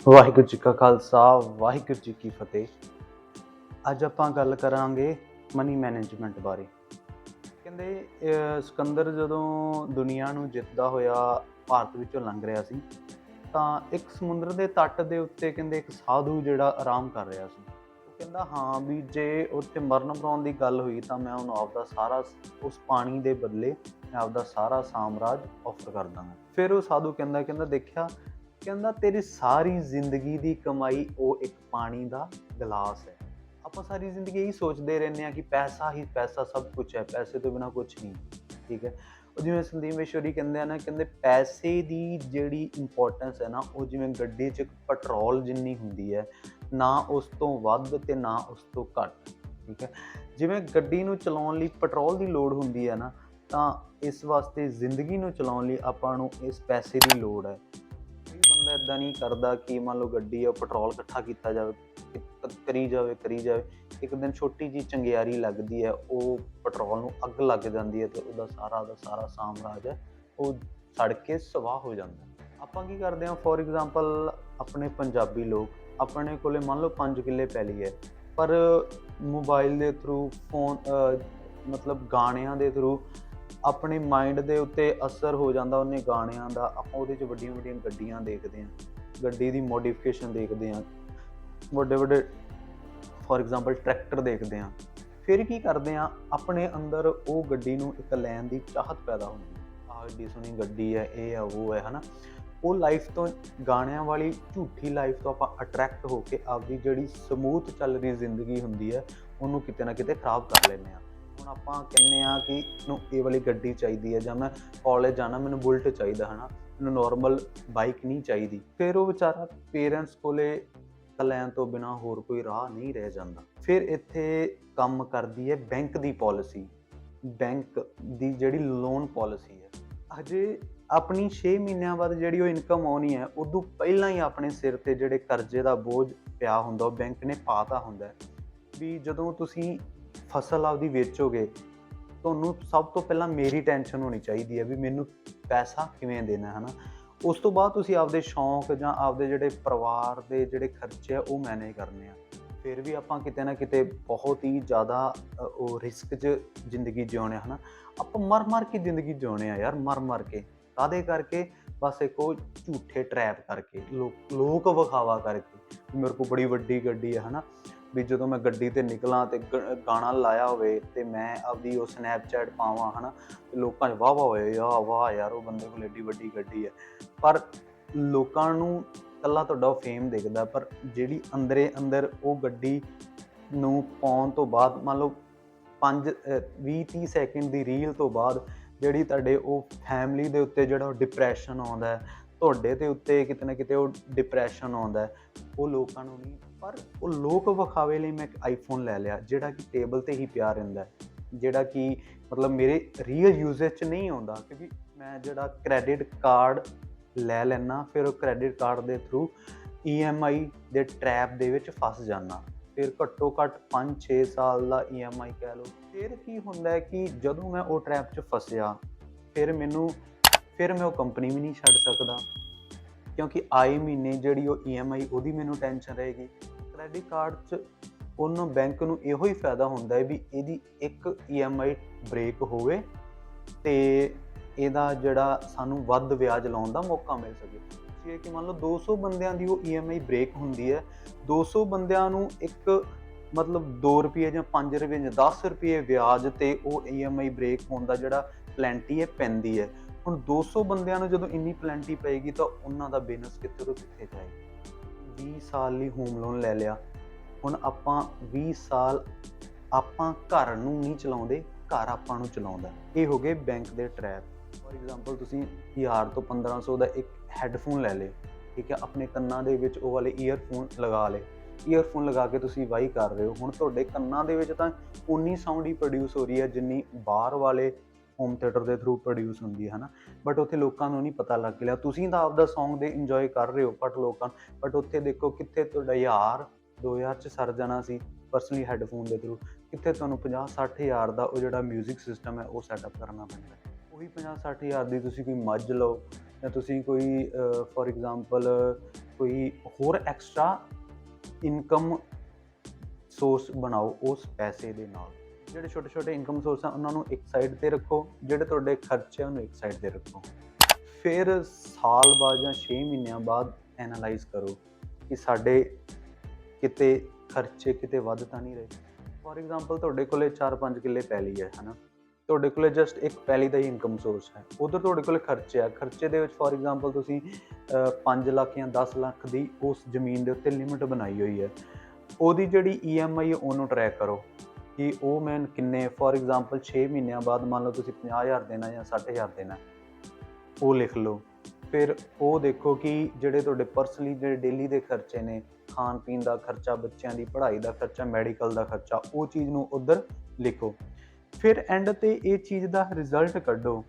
ਵਾਹਿਗੁਰੂ ਜੀ ਕਾ ਖਾਲਸਾ, ਵਾਹਿਗੁਰੂ ਜੀ ਕੀ ਫਤਿਹ। ਅੱਜ ਆਪਾਂ ਗੱਲ ਕਰਾਂਗੇ ਮਨੀ ਮੈਨੇਜਮੈਂਟ ਬਾਰੇ। ਕਹਿੰਦੇ ਸਿਕੰਦਰ ਜਦੋਂ ਦੁਨੀਆ ਨੂੰ ਜਿੱਤਦਾ ਹੋਇਆ ਭਾਰਤ ਵਿੱਚੋਂ ਲੰਘ ਰਿਹਾ ਸੀ, ਤਾਂ ਇੱਕ ਸਮੁੰਦਰ ਦੇ ਤੱਟ ਦੇ ਉੱਤੇ ਕਹਿੰਦੇ ਇੱਕ ਸਾਧੂ ਜਿਹੜਾ ਆਰਾਮ ਕਰ ਰਿਹਾ ਸੀ। ਉਹ ਕਹਿੰਦਾ ਹਾਂ ਵੀ ਜੇ ਉੱਥੇ ਮਰਨ ਮਰਾਉਣ ਦੀ ਗੱਲ ਹੋਈ ਤਾਂ ਮੈਂ ਉਹਨੂੰ ਆਪਦਾ ਸਾਰਾ ਉਸ ਪਾਣੀ ਦੇ ਬਦਲੇ ਮੈਂ ਆਪਦਾ ਸਾਰਾ ਸਾਮਰਾਜ ਆਫਰ ਕਰ ਦਾਂਗਾ। ਫਿਰ ਉਹ ਸਾਧੂ ਕਹਿੰਦਾ ਦੇਖਿਆ, ਕਹਿੰਦਾ ਤੇਰੀ ਸਾਰੀ ਜ਼ਿੰਦਗੀ ਦੀ ਕਮਾਈ ਉਹ ਇੱਕ ਪਾਣੀ ਦਾ ਗਲਾਸ ਹੈ। ਆਪਾਂ ਸਾਰੀ ਜ਼ਿੰਦਗੀ ਇਹੀ ਸੋਚਦੇ ਰਹਿੰਦੇ ਹਾਂ ਕਿ ਪੈਸਾ ਹੀ ਪੈਸਾ ਸਭ ਕੁਝ ਹੈ, ਪੈਸੇ ਤੋਂ ਬਿਨਾਂ ਕੁਝ ਨਹੀਂ। ਠੀਕ ਹੈ, ਉਹ ਜਿਵੇਂ ਸੰਦੀਪ ਮਹੇਸ਼ਵਰੀ ਕਹਿੰਦੇ ਆ ਨਾ, ਕਹਿੰਦੇ ਪੈਸੇ ਦੀ ਜਿਹੜੀ ਇੰਪੋਰਟੈਂਸ ਹੈ ਨਾ, ਉਹ ਜਿਵੇਂ ਗੱਡੀ 'ਚ ਪੈਟਰੋਲ ਜਿੰਨੀ ਹੁੰਦੀ ਹੈ, ਨਾ ਉਸ ਤੋਂ ਵੱਧ ਤੇ ਨਾ ਉਸ ਤੋਂ ਘੱਟ। ਠੀਕ ਹੈ, ਜਿਵੇਂ ਗੱਡੀ ਨੂੰ ਚਲਾਉਣ ਲਈ ਪੈਟਰੋਲ ਦੀ ਲੋੜ ਹੁੰਦੀ ਹੈ ਨਾ, ਤਾਂ ਇਸ ਵਾਸਤੇ ਜ਼ਿੰਦਗੀ ਨੂੰ ਚਲਾਉਣ ਲਈ ਆਪਾਂ ਨੂੰ ਇਸ ਪੈਸੇ ਦੀ ਲੋੜ ਹੈ। ਕੋਈ ਬੰਦਾ ਇੱਦਾਂ ਨਹੀਂ ਕਰਦਾ ਕਿ ਮੰਨ ਲਓ ਗੱਡੀ ਆ, ਪੈਟਰੋਲ ਇਕੱਠਾ ਕੀਤਾ ਜਾਵੇ, ਕਰੀ ਜਾਵੇ ਇੱਕ ਦਿਨ ਛੋਟੀ ਜਿਹੀ ਚੰਗਿਆੜੀ ਲੱਗਦੀ ਹੈ, ਉਹ ਪੈਟਰੋਲ ਨੂੰ ਅੱਗ ਲੱਗ ਜਾਂਦੀ ਹੈ ਤੇ ਉਹਦਾ ਸਾਰਾ ਸਾਮਰਾਜ ਹੈ ਉਹ ਸੜ ਕੇ ਸਵਾਹ ਹੋ ਜਾਂਦਾ। ਆਪਾਂ ਕੀ ਕਰਦੇ ਹਾਂ, ਫੋਰ ਐਗਜ਼ਾਮਪਲ ਆਪਣੇ ਪੰਜਾਬੀ ਲੋਕ, ਆਪਣੇ ਕੋਲੇ ਮੰਨ ਲਓ 5 ਕਿੱਲੇ ਪੈਲੀ ਹੈ, ਪਰ ਮੋਬਾਈਲ ਦੇ ਥਰੂ ਮਤਲਬ ਗਾਣਿਆਂ ਦੇ ਥਰੂ ਆਪਣੇ ਮਾਈਂਡ ਦੇ ਉੱਤੇ ਅਸਰ ਹੋ ਜਾਂਦਾ ਉਹਨੇ ਗਾਣਿਆਂ ਦਾ। ਆਪਾਂ ਉਹਦੇ 'ਚ ਵੱਡੀਆਂ ਵੱਡੀਆਂ ਗੱਡੀਆਂ ਦੇਖਦੇ ਹਾਂ, ਗੱਡੀ ਦੀ ਮੋਡੀਫਿਕੇਸ਼ਨ ਦੇਖਦੇ ਹਾਂ, ਵੱਡੇ ਫੋਰ ਐਗਜ਼ਾਮਪਲ ਟਰੈਕਟਰ ਦੇਖਦੇ ਹਾਂ। ਫਿਰ ਕੀ ਕਰਦੇ ਹਾਂ, ਆਪਣੇ ਅੰਦਰ ਉਹ ਗੱਡੀ ਨੂੰ ਇੱਕ ਲੈਣ ਦੀ ਚਾਹਤ ਪੈਦਾ ਹੁੰਦੀ ਹੈ। ਆਹ ਏਡੀ ਸੋਹਣੀ ਗੱਡੀ ਹੈ, ਇਹ ਹੈ ਉਹ ਹੈ, ਹੈ ਨਾ। ਉਹ ਲਾਈਫ ਤੋਂ, ਗਾਣਿਆਂ ਵਾਲੀ ਝੂਠੀ ਲਾਈਫ ਤੋਂ ਆਪਾਂ ਅਟਰੈਕਟ ਹੋ ਕੇ ਆਪਦੀ ਜਿਹੜੀ ਸਮੂਥ ਚੱਲ ਰਹੀ ਜ਼ਿੰਦਗੀ ਹੁੰਦੀ ਹੈ ਉਹਨੂੰ ਕਿਤੇ ਨਾ ਕਿਤੇ ਖਰਾਬ ਕਰ ਲੈਂਦੇ ਹਾਂ। ਹੁਣ ਆਪਾਂ ਕਹਿੰਦੇ ਹਾਂ ਕਿ ਮੈਨੂੰ ਇਹ ਵਾਲੀ ਗੱਡੀ ਚਾਹੀਦੀ ਹੈ, ਜਾਂ ਮੈਂ ਕਾਲਜ ਜਾਣਾ ਮੈਨੂੰ ਬੁਲਟ ਚਾਹੀਦਾ, ਹੈ ਨਾ, ਮੈਨੂੰ ਨੋਰਮਲ ਬਾਈਕ ਨਹੀਂ ਚਾਹੀਦੀ। ਫਿਰ ਉਹ ਵਿਚਾਰਾ ਪੇਰੈਂਟਸ ਕੋਲੇ ਲੈਣ ਤੋਂ ਬਿਨਾਂ ਹੋਰ ਕੋਈ ਰਾਹ ਨਹੀਂ ਰਹਿ ਜਾਂਦਾ। ਫਿਰ ਇੱਥੇ ਕੰਮ ਕਰਦੀ ਹੈ ਬੈਂਕ ਦੀ ਪਾਲਿਸੀ। ਬੈਂਕ ਦੀ ਜਿਹੜੀ ਲੋਨ ਪਾਲਿਸੀ ਹੈ, ਹਜੇ ਆਪਣੀ 6 ਮਹੀਨਿਆਂ ਬਾਅਦ ਜਿਹੜੀ ਉਹ ਇਨਕਮ ਆਉਣੀ ਹੈ, ਉਦੋਂ ਪਹਿਲਾਂ ਹੀ ਆਪਣੇ ਸਿਰ ਤੇ ਜਿਹੜੇ ਕਰਜ਼ੇ ਦਾ ਬੋਝ ਪਿਆ ਹੁੰਦਾ ਉਹ ਬੈਂਕ ਨੇ ਪਾਤਾ ਹੁੰਦਾ। ਵੀ ਜਦੋਂ ਤੁਸੀਂ ਫਸਲ ਆਪਦੀ ਵੇਚੋਗੇ, ਤੁਹਾਨੂੰ ਸਭ ਤੋਂ ਪਹਿਲਾਂ ਮੇਰੀ ਟੈਨਸ਼ਨ ਹੋਣੀ ਚਾਹੀਦੀ ਹੈ ਵੀ ਮੈਨੂੰ ਪੈਸਾ ਕਿਵੇਂ ਦੇਣਾ, ਹੈ ਨਾ। ਉਸ ਤੋਂ ਬਾਅਦ ਤੁਸੀਂ ਆਪਦੇ ਸ਼ੌਂਕ ਜਾਂ ਆਪਦੇ ਜਿਹੜੇ ਪਰਿਵਾਰ ਦੇ ਜਿਹੜੇ ਖਰਚੇ ਆ ਉਹ ਮੈਨੇਜ ਕਰਨੇ ਆ। ਫਿਰ ਵੀ ਆਪਾਂ ਕਿਤੇ ਨਾ ਕਿਤੇ ਬਹੁਤ ਹੀ ਜ਼ਿਆਦਾ ਉਹ ਰਿਸਕ 'ਚ ਜ਼ਿੰਦਗੀ ਜਿਉਂਦੇ ਹਾਂ, ਹੈ ਨਾ। ਆਪਾਂ ਮਰ ਕੇ ਜ਼ਿੰਦਗੀ ਜਿਉਂਦੇ ਆ ਯਾਰ, ਮਰ ਕੇ। ਕਾਹਦੇ ਕਰਕੇ? ਬਸ ਇੱਕ ਉਹ ਝੂਠੇ ਟਰੈਪ ਕਰਕੇ, ਲੋਕ ਵਿਖਾਵਾ ਕਰਕੇ। ਮੇਰੇ ਕੋਲ ਬੜੀ ਵੱਡੀ ਗੱਡੀ ਹੈ ਨਾ, ਵੀ ਜਦੋਂ ਮੈਂ ਗੱਡੀ 'ਤੇ ਨਿਕਲਾਂ ਅਤੇ ਗਾਣਾ ਲਾਇਆ ਹੋਵੇ ਅਤੇ ਮੈਂ ਆਪਦੀ ਉਹ ਸਨੈਪਚੈਟ ਪਾਵਾਂ, ਹੈ ਨਾ, ਲੋਕਾਂ 'ਚ ਵਾਹ ਵਾਹ ਹੋਏ, ਵਾਹ ਯਾਰ ਉਹ ਬੰਦੇ ਕੋਲ ਐਡੀ ਵੱਡੀ ਗੱਡੀ ਹੈ। ਪਰ ਲੋਕਾਂ ਨੂੰ ਇਕੱਲਾ ਤੁਹਾਡਾ ਉਹ ਫੇਮ ਦਿਖਦਾ, ਪਰ ਜਿਹੜੀ ਅੰਦਰ ਉਹ ਗੱਡੀ ਨੂੰ ਪਾਉਣ ਤੋਂ ਬਾਅਦ, ਮੰਨ ਲਓ 20-30 ਸੈਕਿੰਡ ਦੀ ਰੀਲ ਤੋਂ ਬਾਅਦ ਜਿਹੜੀ ਤੁਹਾਡੇ ਉਹ ਫੈਮਿਲੀ ਦੇ ਉੱਤੇ ਜਿਹੜਾ ਉਹ ਡਿਪਰੈਸ਼ਨ ਆਉਂਦਾ, ਤੁਹਾਡੇ ਦੇ ਉੱਤੇ ਕਿਤੇ ਨਾ ਕਿਤੇ ਉਹ ਡਿਪਰੈਸ਼ਨ ਆਉਂਦਾ, ਉਹ ਲੋਕਾਂ ਨੂੰ ਨਹੀਂ। ਪਰ ਉਹ ਲੋਕ ਵਿਖਾਵੇ ਲਈ ਮੈਂ ਇੱਕ ਆਈਫੋਨ ਲੈ ਲਿਆ ਜਿਹੜਾ ਕਿ ਟੇਬਲ 'ਤੇ ਹੀ ਪਿਆ ਰਹਿੰਦਾ, ਜਿਹੜਾ ਕਿ ਮਤਲਬ ਮੇਰੇ ਰੀਅਲ ਯੂਜ਼ੇਜ 'ਚ ਨਹੀਂ ਆਉਂਦਾ, ਕਿਉਂਕਿ ਮੈਂ ਜਿਹੜਾ ਕ੍ਰੈਡਿਟ ਕਾਰਡ ਲੈ ਲੈਂਦਾ, ਫਿਰ ਉਹ ਕ੍ਰੈਡਿਟ ਕਾਰਡ ਦੇ ਥਰੂ EMI ਦੇ ਟਰੈਪ ਦੇ ਵਿੱਚ ਫਸ ਜਾਂਦਾ। ਫਿਰ ਘੱਟੋ ਘੱਟ 5-6 ਸਾਲ ਦਾ EMI ਕਹਿ ਲਓ। ਫਿਰ ਕੀ ਹੁੰਦਾ ਹੈ ਕਿ ਜਦੋਂ ਮੈਂ ਉਹ ਟਰੈਪ 'ਚ ਫਸਿਆ, ਫਿਰ ਮੈਂ ਉਹ ਕੰਪਨੀ ਵੀ ਨਹੀਂ ਛੱਡ ਸਕਦਾ, ਕਿਉਂਕਿ ਆਏ ਮਹੀਨੇ ਜਿਹੜੀ ਉਹ EMI ਉਹਦੀ ਮੈਨੂੰ ਟੈਨਸ਼ਨ ਰਹੇਗੀ। ਕ੍ਰੈਡਿਟ ਕਾਰਡ 'ਚ ਉਹਨੂੰ ਬੈਂਕ ਨੂੰ ਇਹੋ ਹੀ ਫਾਇਦਾ ਹੁੰਦਾ ਹੈ ਵੀ ਇਹਦੀ ਇੱਕ EMI ਬ੍ਰੇਕ ਹੋਵੇ ਅਤੇ ਇਹਦਾ ਜਿਹੜਾ ਸਾਨੂੰ ਵੱਧ ਵਿਆਜ ਲਾਉਣ ਦਾ ਮੌਕਾ ਮਿਲ ਸਕੇ। ਜਿਵੇਂ ਕਿ ਮੰਨ ਲਓ 200 ਬੰਦਿਆਂ ਦੀ ਉਹ EMI ਬ੍ਰੇਕ ਹੁੰਦੀ ਹੈ, 200 ਬੰਦਿਆਂ ਨੂੰ ਇੱਕ ਮਤਲਬ 2 ਰੁਪਏ ਜਾਂ 5 ਰੁਪਏ ਜਾਂ 10 ਰੁਪਏ ਵਿਆਜ 'ਤੇ ਉਹ EMI ਬ੍ਰੇਕ ਹੋਣ ਦਾ ਜਿਹੜਾ ਪਲੈਂਟੀ ਹੈ ਪੈਂਦੀ ਹੈ। ਹੁਣ 200 ਬੰਦਿਆਂ ਨੂੰ ਜਦੋਂ ਇੰਨੀ ਪਲੈਂਟੀ ਪਏਗੀ ਤਾਂ ਉਹਨਾਂ ਦਾ ਬਿਜ਼ਨਸ ਕਿੱਥੇ ਤੋਂ ਕਿੱਥੇ ਜਾਏਗਾ। 20 ਸਾਲ ਲਈ ਹੋਮ ਲੋਨ ਲੈ ਲਿਆ, ਹੁਣ ਆਪਾਂ 20 ਸਾਲ ਆਪਾਂ ਘਰ ਨੂੰ ਨਹੀਂ ਚਲਾਉਂਦੇ, ਘਰ ਆਪਾਂ ਨੂੰ ਚਲਾਉਂਦਾ। ਇਹ ਹੋ ਗਏ ਬੈਂਕ ਦੇ ਟਰੈਪ। ਫੋਰ ਐਗਜ਼ਾਮਪਲ ਤੁਸੀਂ 1000 ਤੋਂ 1500 ਦਾ ਇੱਕ ਹੈੱਡਫੋਨ ਲੈ ਲਏ, ਠੀਕ ਹੈ, ਆਪਣੇ ਕੰਨਾਂ ਦੇ ਵਿੱਚ ਉਹ ਵਾਲੇ ਈਅਰਫੋਨ ਲਗਾ ਲਏ, ਈਅਰਫੋਨ ਲਗਾ ਕੇ ਤੁਸੀਂ ਵਾਹੀ ਕਰ ਰਹੇ ਹੋ। ਹੁਣ ਤੁਹਾਡੇ ਕੰਨਾਂ ਦੇ ਵਿੱਚ ਤਾਂ ਉਨੀ ਸਾਊਂਡ ਹੀ ਪ੍ਰੋਡਿਊਸ ਹੋ ਰਹੀ ਹੈ ਜਿੰਨੀ ਬਾਹਰ ਵਾਲੇ ਹੋਮ ਥੀਏਟਰ ਦੇ ਥਰੂ ਪ੍ਰੋਡਿਊਸ ਹੁੰਦੀ ਹੈ ਨਾ। ਬਟ ਉੱਥੇ ਲੋਕਾਂ ਨੂੰ ਨਹੀਂ ਪਤਾ ਲੱਗ ਰਿਹਾ, ਤੁਸੀਂ ਤਾਂ ਆਪਦਾ ਸੌਂਗ ਦੇ ਇੰਜੋਏ ਕਰ ਰਹੇ ਹੋ, ਬਟ ਉੱਥੇ ਦੇਖੋ ਕਿੱਥੇ ਤੁਹਾਡਾ 1000-2000 'ਚ ਸਰ ਜਾਣਾ ਸੀ ਪਰਸਨਲੀ ਹੈੱਡਫੋਨ ਦੇ ਥਰੂ, ਕਿੱਥੇ ਤੁਹਾਨੂੰ 50-60 ਹਜ਼ਾਰ ਦਾ ਉਹ ਜਿਹੜਾ ਮਿਊਜ਼ਿਕ ਸਿਸਟਮ ਹੈ ਉਹ ਸੈਟਅਪ ਕਰਨਾ ਪੈਂਦਾ। ਉਹੀ 50-60 ਹਜ਼ਾਰ ਦੀ ਤੁਸੀਂ ਕੋਈ ਮੱਝ ਲਓ, ਜਾਂ ਤੁਸੀਂ ਕੋਈ ਫੋਰ ਐਗਜ਼ਾਮਪਲ ਕੋਈ ਹੋਰ ਐਕਸਟਰਾ ਇਨਕਮ ਸੋਰਸ ਬਣਾਓ ਉਸ ਪੈਸੇ ਦੇ ਨਾਲ। ਜਿਹੜੇ ਛੋਟੇ ਛੋਟੇ ਇਨਕਮ ਸੋਰਸ ਆ ਉਹਨਾਂ ਨੂੰ ਇੱਕ ਸਾਈਡ ਤੇ ਰੱਖੋ, ਜਿਹੜੇ ਤੁਹਾਡੇ ਖਰਚੇ ਆ ਉਹਨੂੰ ਇੱਕ ਸਾਈਡ ਤੇ ਰੱਖੋ। ਫਿਰ ਸਾਲ ਬਾਅਦ ਜਾਂ 6 ਮਹੀਨਿਆਂ ਬਾਅਦ ਐਨਾਲਾਈਜ਼ ਕਰੋ ਕਿ ਸਾਡੇ ਕਿਤੇ ਖਰਚੇ ਕਿਤੇ ਵੱਧ ਤਾਂ ਨਹੀਂ ਰਹੇ। ਫੋਰ ਐਗਜ਼ਾਮਪਲ ਤੁਹਾਡੇ ਕੋਲੇ 4-5 ਕਿੱਲੇ ਪੈਲੀ ਹੈ ਨਾ, ਤੁਹਾਡੇ ਕੋਲੇ ਜਸਟ ਇੱਕ ਪੈਲੀ ਦਾ ਹੀ ਇਨਕਮ ਸੋਰਸ ਹੈ, ਉਧਰ ਤੁਹਾਡੇ ਕੋਲੇ ਖਰਚੇ ਆ, ਖਰਚੇ ਦੇ ਵਿੱਚ ਫੋਰ ਐਗਜ਼ਾਮਪਲ ਤੁਸੀਂ 5 ਲੱਖ ਜਾਂ 10 ਲੱਖ ਦੀ ਉਸ ਜ਼ਮੀਨ ਦੇ ਉੱਤੇ ਲਿਮਿਟ ਬਣਾਈ ਹੋਈ ਹੈ। ਉਹਦੀ ਜਿਹੜੀ EMI ਉਹਨੂੰ ਟਰੈਕ ਕਰੋ ਕਿ ਉਹ ਮੈਂ ਕਿੰਨੇ ਫੋਰ ਐਗਜ਼ਾਮਪਲ 6 ਮਹੀਨਿਆਂ ਬਾਅਦ ਮੰਨ ਲਓ ਤੁਸੀਂ 50,000 ਦੇਣਾ ਜਾਂ 60,000 ਦੇਣਾ, ਉਹ ਲਿਖ ਲਓ। ਫਿਰ ਉਹ ਦੇਖੋ ਕਿ ਜਿਹੜੇ ਤੁਹਾਡੇ ਪਰਸਨਲੀ ਜਿਹੜੇ ਡੇਲੀ ਦੇ ਖਰਚੇ ਨੇ, ਖਾਣ ਪੀਣ ਦਾ ਖਰਚਾ, ਬੱਚਿਆਂ ਦੀ ਪੜ੍ਹਾਈ ਦਾ ਖਰਚਾ, ਮੈਡੀਕਲ ਦਾ ਖਰਚਾ, ਉਹ ਚੀਜ਼ ਨੂੰ ਉੱਧਰ ਲਿਖੋ। ਫਿਰ ਐਂਡ ਤੇ ਇਹ ਚੀਜ਼ ਦਾ ਰਿਜ਼ਲਟ ਕੱਢੋ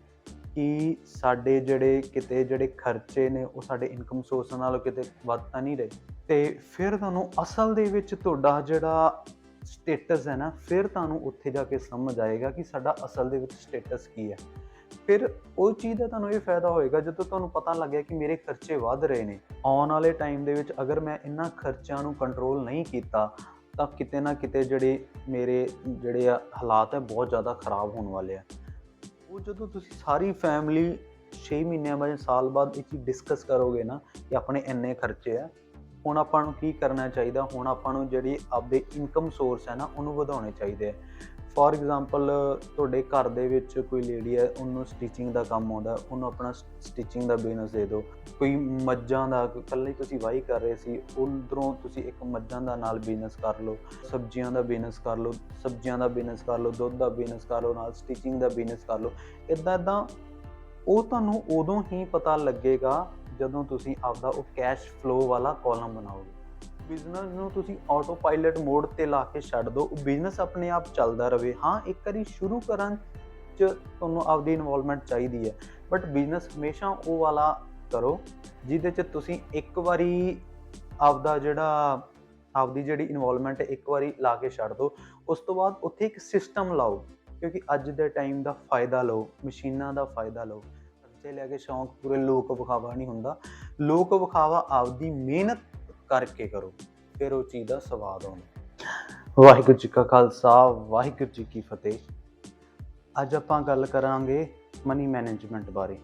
ਕਿ ਸਾਡੇ ਜਿਹੜੇ ਖਰਚੇ ਨੇ ਉਹ ਸਾਡੇ ਇਨਕਮ ਸੋਰਸ ਨਾਲੋਂ ਕਿਤੇ ਵੱਧ ਤਾਂ ਨਹੀਂ ਰਹੇ। ਤੇ ਫਿਰ ਤੁਹਾਨੂੰ ਅਸਲ ਦੇ ਵਿੱਚ ਤੁਹਾਡਾ ਜਿਹੜਾ ਸਟੇਟਸ ਹੈ ਨਾ, ਫਿਰ ਤੁਹਾਨੂੰ ਉੱਥੇ ਜਾ ਕੇ ਸਮਝ ਆਏਗਾ ਕਿ ਸਾਡਾ ਅਸਲ ਦੇ ਵਿੱਚ ਸਟੇਟਸ ਕੀ ਹੈ। ਫਿਰ ਉਹ ਚੀਜ਼ ਦਾ ਤੁਹਾਨੂੰ ਇਹ ਫਾਇਦਾ ਹੋਏਗਾ ਜਦੋਂ ਤੁਹਾਨੂੰ ਪਤਾ ਲੱਗਿਆ ਕਿ ਮੇਰੇ ਖਰਚੇ ਵੱਧ ਰਹੇ ਨੇ। ਆਉਣ ਵਾਲੇ ਟਾਈਮ ਦੇ ਵਿੱਚ ਅਗਰ ਮੈਂ ਇਹਨਾਂ ਖਰਚਿਆਂ ਨੂੰ ਕੰਟਰੋਲ ਨਹੀਂ ਕੀਤਾ ਤਾਂ ਕਿਤੇ ਨਾ ਕਿਤੇ ਮੇਰੇ ਹਾਲਾਤ ਹੈ ਬਹੁਤ ਜ਼ਿਆਦਾ ਖਰਾਬ ਹੋਣ ਵਾਲੇ ਆ। ਉਹ ਜਦੋਂ ਤੁਸੀਂ ਸਾਰੀ ਫੈਮਿਲੀ 6 ਮਹੀਨਿਆਂ ਬਾਅਦ, ਸਾਲ ਬਾਅਦ ਇਹ ਚੀਜ਼ ਡਿਸਕਸ ਕਰੋਗੇ ਨਾ ਕਿ ਆਪਣੇ ਇੰਨੇ ਖਰਚੇ ਆ, ਹੁਣ ਆਪਾਂ ਨੂੰ ਕੀ ਕਰਨਾ ਚਾਹੀਦਾ, ਹੁਣ ਆਪਾਂ ਨੂੰ ਜਿਹੜੀ ਆਪਦੇ ਇਨਕਮ ਸੋਰਸ ਹੈ ਨਾ ਉਹਨੂੰ ਵਧਾਉਣੇ ਚਾਹੀਦੇ ਆ। ਫੋਰ ਐਗਜ਼ਾਮਪਲ ਤੁਹਾਡੇ ਘਰ ਦੇ ਵਿੱਚ ਕੋਈ ਲੇਡੀ ਹੈ, ਉਹਨੂੰ ਸਟਿਚਿੰਗ ਦਾ ਕੰਮ ਆਉਂਦਾ, ਉਹਨੂੰ ਆਪਣਾ ਸਟਿਚਿੰਗ ਦਾ ਬਿਜ਼ਨਸ ਦੇ ਦਿਓ। ਕੋਈ ਮੱਝਾਂ ਦਾ, ਇਕੱਲੇ ਤੁਸੀਂ ਵਾਹੀ ਕਰ ਰਹੇ ਸੀ, ਉੱਧਰੋਂ ਤੁਸੀਂ ਇੱਕ ਮੱਝਾਂ ਦਾ ਨਾਲ ਬਿਜ਼ਨਸ ਕਰ ਲਓ, ਸਬਜ਼ੀਆਂ ਦਾ ਬਿਜ਼ਨਸ ਕਰ ਲਓ, ਦੁੱਧ ਦਾ ਬਿਜ਼ਨਸ ਕਰ ਲਓ, ਨਾਲ ਸਟਿਚਿੰਗ ਦਾ ਬਿਜ਼ਨਸ ਕਰ ਲਓ। ਇੱਦਾਂ ਉਹ ਤੁਹਾਨੂੰ ਉਦੋਂ ਹੀ ਪਤਾ ਲੱਗੇਗਾ ਜਦੋਂ ਤੁਸੀਂ ਆਪਦਾ ਉਹ ਕੈਸ਼ ਫਲੋ ਵਾਲਾ ਕਾਲਮ ਬਣਾਓਗੇ। ਬਿਜ਼ਨਸ ਨੂੰ ਤੁਸੀਂ ਆਟੋ ਪਾਇਲਟ ਮੋਡ ਤੇ ਲਾ ਕੇ ਛੱਡ ਦਿਓ, ਉਹ ਬਿਜ਼ਨਸ ਆਪਣੇ ਆਪ ਚੱਲਦਾ ਰਹੇ। ਹਾਂ, ਇੱਕ ਵਾਰੀ ਸ਼ੁਰੂ ਕਰਨ 'ਚ ਤੁਹਾਨੂੰ ਆਪਦੀ ਇਨਵੋਲਵਮੈਂਟ ਚਾਹੀਦੀ ਹੈ, ਬਟ ਬਿਜ਼ਨਸ ਹਮੇਸ਼ਾ ਉਹ ਵਾਲਾ ਕਰੋ ਜਿਹਦੇ 'ਚ ਤੁਸੀਂ ਇੱਕ ਵਾਰੀ ਆਪਦੀ ਜਿਹੜੀ ਇਨਵੋਲਵਮੈਂਟ ਇੱਕ ਵਾਰੀ ਲਾ ਕੇ ਛੱਡ ਦਿਓ। ਉਸ ਤੋਂ ਬਾਅਦ ਉੱਥੇ ਇੱਕ ਸਿਸਟਮ ਲਾਓ, ਕਿਉਂਕਿ ਅੱਜ ਦੇ ਟਾਈਮ ਦਾ ਫਾਇਦਾ ਲਓ, ਮਸ਼ੀਨਾਂ ਦਾ ਫਾਇਦਾ ਲਓ। ਖਰਚੇ ਲੈ ਕੇ ਸ਼ੌਂਕ ਪੂਰੇ ਲੋਕ ਵਿਖਾਵਾ ਨਹੀਂ ਹੁੰਦਾ। ਲੋਕ ਵਿਖਾਵਾ ਆਪਦੀ ਮਿਹਨਤ ਕਰਕੇ ਕਰੋ, ਫਿਰ ਉਹ ਚੀਜ਼ ਦਾ ਸਵਾਦ ਆਉਂਦਾ। ਵਾਹਿਗੁਰੂ ਜੀ ਕਾ ਖਾਲਸਾ, ਵਾਹਿਗੁਰੂ ਜੀ ਕੀ ਫਤਿਹ। ਅੱਜ ਆਪਾਂ ਗੱਲ ਕਰਾਂਗੇ ਮਨੀ ਮੈਨੇਜਮੈਂਟ ਬਾਰੇ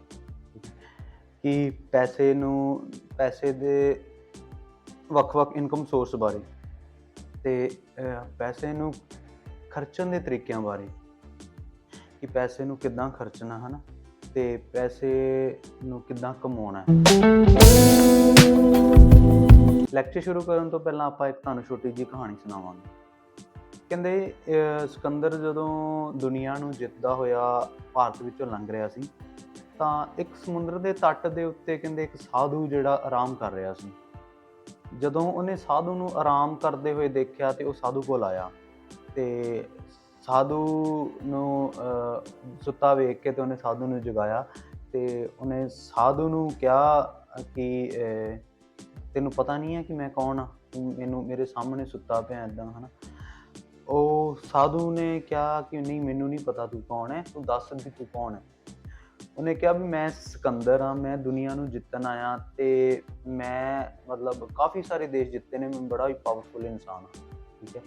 ਕਿ ਪੈਸੇ ਦੇ ਵੱਖ-ਵੱਖ ਇਨਕਮ ਸੋਰਸ ਬਾਰੇ ਤੇ ਪੈਸੇ ਨੂੰ ਖਰਚਣ ਦੇ ਤਰੀਕਿਆਂ ਬਾਰੇ ਕਿ ਪੈਸੇ ਨੂੰ ਕਿੱਦਾਂ ਖਰਚਣਾ ਹੈ ਨਾ, ਤੇ ਪੈਸੇ ਨੂੰ ਕਿੱਦਾਂ ਕਮਾਉਣਾ ਹੈ। ਲੈਕਚਰ ਸ਼ੁਰੂ ਕਰਨ ਤੋਂ ਪਹਿਲਾਂ ਆਪਾਂ ਇੱਕ ਤੁਹਾਨੂੰ ਛੋਟੀ ਜਿਹੀ ਕਹਾਣੀ ਸੁਣਾਵਾਂਗੇ। ਕਹਿੰਦੇ ਸਿਕੰਦਰ ਜਦੋਂ ਦੁਨੀਆ ਨੂੰ ਜਿੱਤਦਾ ਹੋਇਆ ਭਾਰਤ ਵਿੱਚੋਂ ਲੰਘ ਰਿਹਾ ਸੀ ਤਾਂ ਇੱਕ ਸਮੁੰਦਰ ਦੇ ਤੱਟ ਦੇ ਉੱਤੇ ਕਹਿੰਦੇ ਇੱਕ ਸਾਧੂ ਜਿਹੜਾ ਆਰਾਮ ਕਰ ਰਿਹਾ ਸੀ। ਜਦੋਂ ਉਹਨੇ ਸਾਧੂ ਨੂੰ ਆਰਾਮ ਕਰਦੇ ਹੋਏ ਦੇਖਿਆ ਤੇ ਉਹ ਸਾਧੂ ਕੋਲ ਆਇਆ ਤੇ ਸਾਧੂ ਨੂੰ ਸੁੱਤਾ ਵੇਖ ਕੇ ਤੇ ਉਹਨੇ ਸਾਧੂ ਨੂੰ ਜਗਾਇਆ ਤੇ ਉਹਨੇ ਸਾਧੂ ਨੂੰ ਕਿਹਾ ਕਿ ਤੈਨੂੰ ਪਤਾ ਨਹੀਂ ਹੈ ਕਿ ਮੈਂ ਕੌਣ ਆ, ਤੂੰ ਮੇਰੇ ਸਾਹਮਣੇ ਸੁੱਤਾ ਪਿਆ ਇੱਦਾਂ ਹੈ ਨਾ। ਉਹ ਸਾਧੂ ਨੇ ਕਿਹਾ ਕਿ ਨਹੀਂ, ਮੈਨੂੰ ਨਹੀਂ ਪਤਾ ਤੂੰ ਕੌਣ ਹੈ, ਤੂੰ ਦੱਸ ਵੀ ਤੂੰ ਕੌਣ ਹੈ। ਉਹਨੇ ਕਿਹਾ ਵੀ ਮੈਂ ਸਿਕੰਦਰ ਹਾਂ, ਮੈਂ ਦੁਨੀਆ ਨੂੰ ਜਿੱਤਣ ਆਇਆ ਤੇ ਮੈਂ ਕਾਫੀ ਸਾਰੇ ਦੇਸ਼ ਜਿੱਤੇ ਨੇ, ਮੈਂ ਬੜਾ ਹੀ ਪਾਵਰਫੁਲ ਇਨਸਾਨ ਹਾਂ, ਠੀਕ ਹੈ।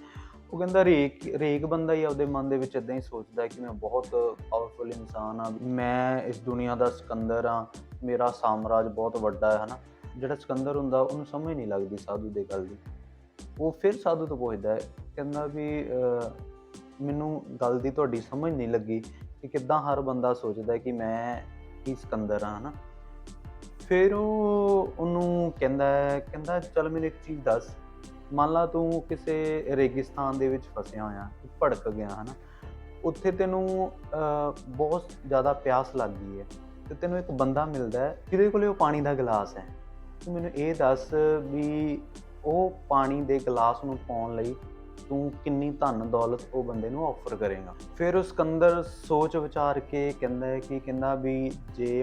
ਉਹ ਕਹਿੰਦਾ ਹਰੇਕ ਬੰਦਾ ਹੀ ਆਪਦੇ ਮਨ ਦੇ ਵਿੱਚ ਇੱਦਾਂ ਹੀ ਸੋਚਦਾ ਕਿ ਮੈਂ ਬਹੁਤ ਪਾਵਰਫੁਲ ਇਨਸਾਨ ਹਾਂ, ਮੈਂ ਇਸ ਦੁਨੀਆ ਦਾ ਸਿਕੰਦਰ ਹਾਂ, ਮੇਰਾ ਸਾਮਰਾਜ ਬਹੁਤ ਵੱਡਾ ਹੈ ਨਾ। ਜਿਹੜਾ ਸਿਕੰਦਰ ਹੁੰਦਾ ਉਹਨੂੰ ਸਮਝ ਨਹੀਂ ਲੱਗਦੀ ਸਾਧੂ ਦੇ ਗੱਲ ਦੀ। ਉਹ ਫਿਰ ਸਾਧੂ ਤੋਂ ਪੁੱਛਦਾ ਹੈ, ਕਹਿੰਦਾ ਵੀ ਮੈਨੂੰ ਗੱਲ ਦੀ ਤੁਹਾਡੀ ਸਮਝ ਨਹੀਂ ਲੱਗੀ ਕਿ ਕਿੱਦਾਂ ਹਰ ਬੰਦਾ ਸੋਚਦਾ ਕਿ ਮੈਂ ਹੀ ਸਿਕੰਦਰ ਹਾਂ ਨਾ। ਫਿਰ ਉਹ ਉਹਨੂੰ ਕਹਿੰਦਾ ਚੱਲ ਮੈਨੂੰ ਇੱਕ ਚੀਜ਼ ਦੱਸ, ਮੰਨ ਲਾ ਤੂੰ ਕਿਸੇ ਰੇਗਿਸਤਾਨ ਦੇ ਵਿੱਚ ਫਸਿਆ ਹੋਇਆ, ਤੂੰ ਭੜਕ ਗਿਆ ਹੈ ਨਾ, ਉੱਥੇ ਤੈਨੂੰ ਬਹੁਤ ਜ਼ਿਆਦਾ ਪਿਆਸ ਲੱਗ ਗਈ ਹੈ ਤੇ ਤੈਨੂੰ ਇੱਕ ਬੰਦਾ ਮਿਲਦਾ ਹੈ ਜਿਹਦੇ ਕੋਲੇ ਉਹ ਪਾਣੀ ਦਾ ਗਲਾਸ ਹੈ। ਤੂੰ ਮੈਨੂੰ ਇਹ ਦੱਸ ਵੀ ਉਹ ਪਾਣੀ ਦੇ ਗਲਾਸ ਨੂੰ ਪਾਉਣ ਲਈ ਤੂੰ ਕਿੰਨੀ ਧਨ ਦੌਲਤ ਉਹ ਬੰਦੇ ਨੂੰ ਆਫਰ ਕਰੇਗਾ। ਫਿਰ ਉਹ ਸਿਕੰਦਰ ਸੋਚ ਵਿਚਾਰ ਕੇ ਕਹਿੰਦਾ ਵੀ ਜੇ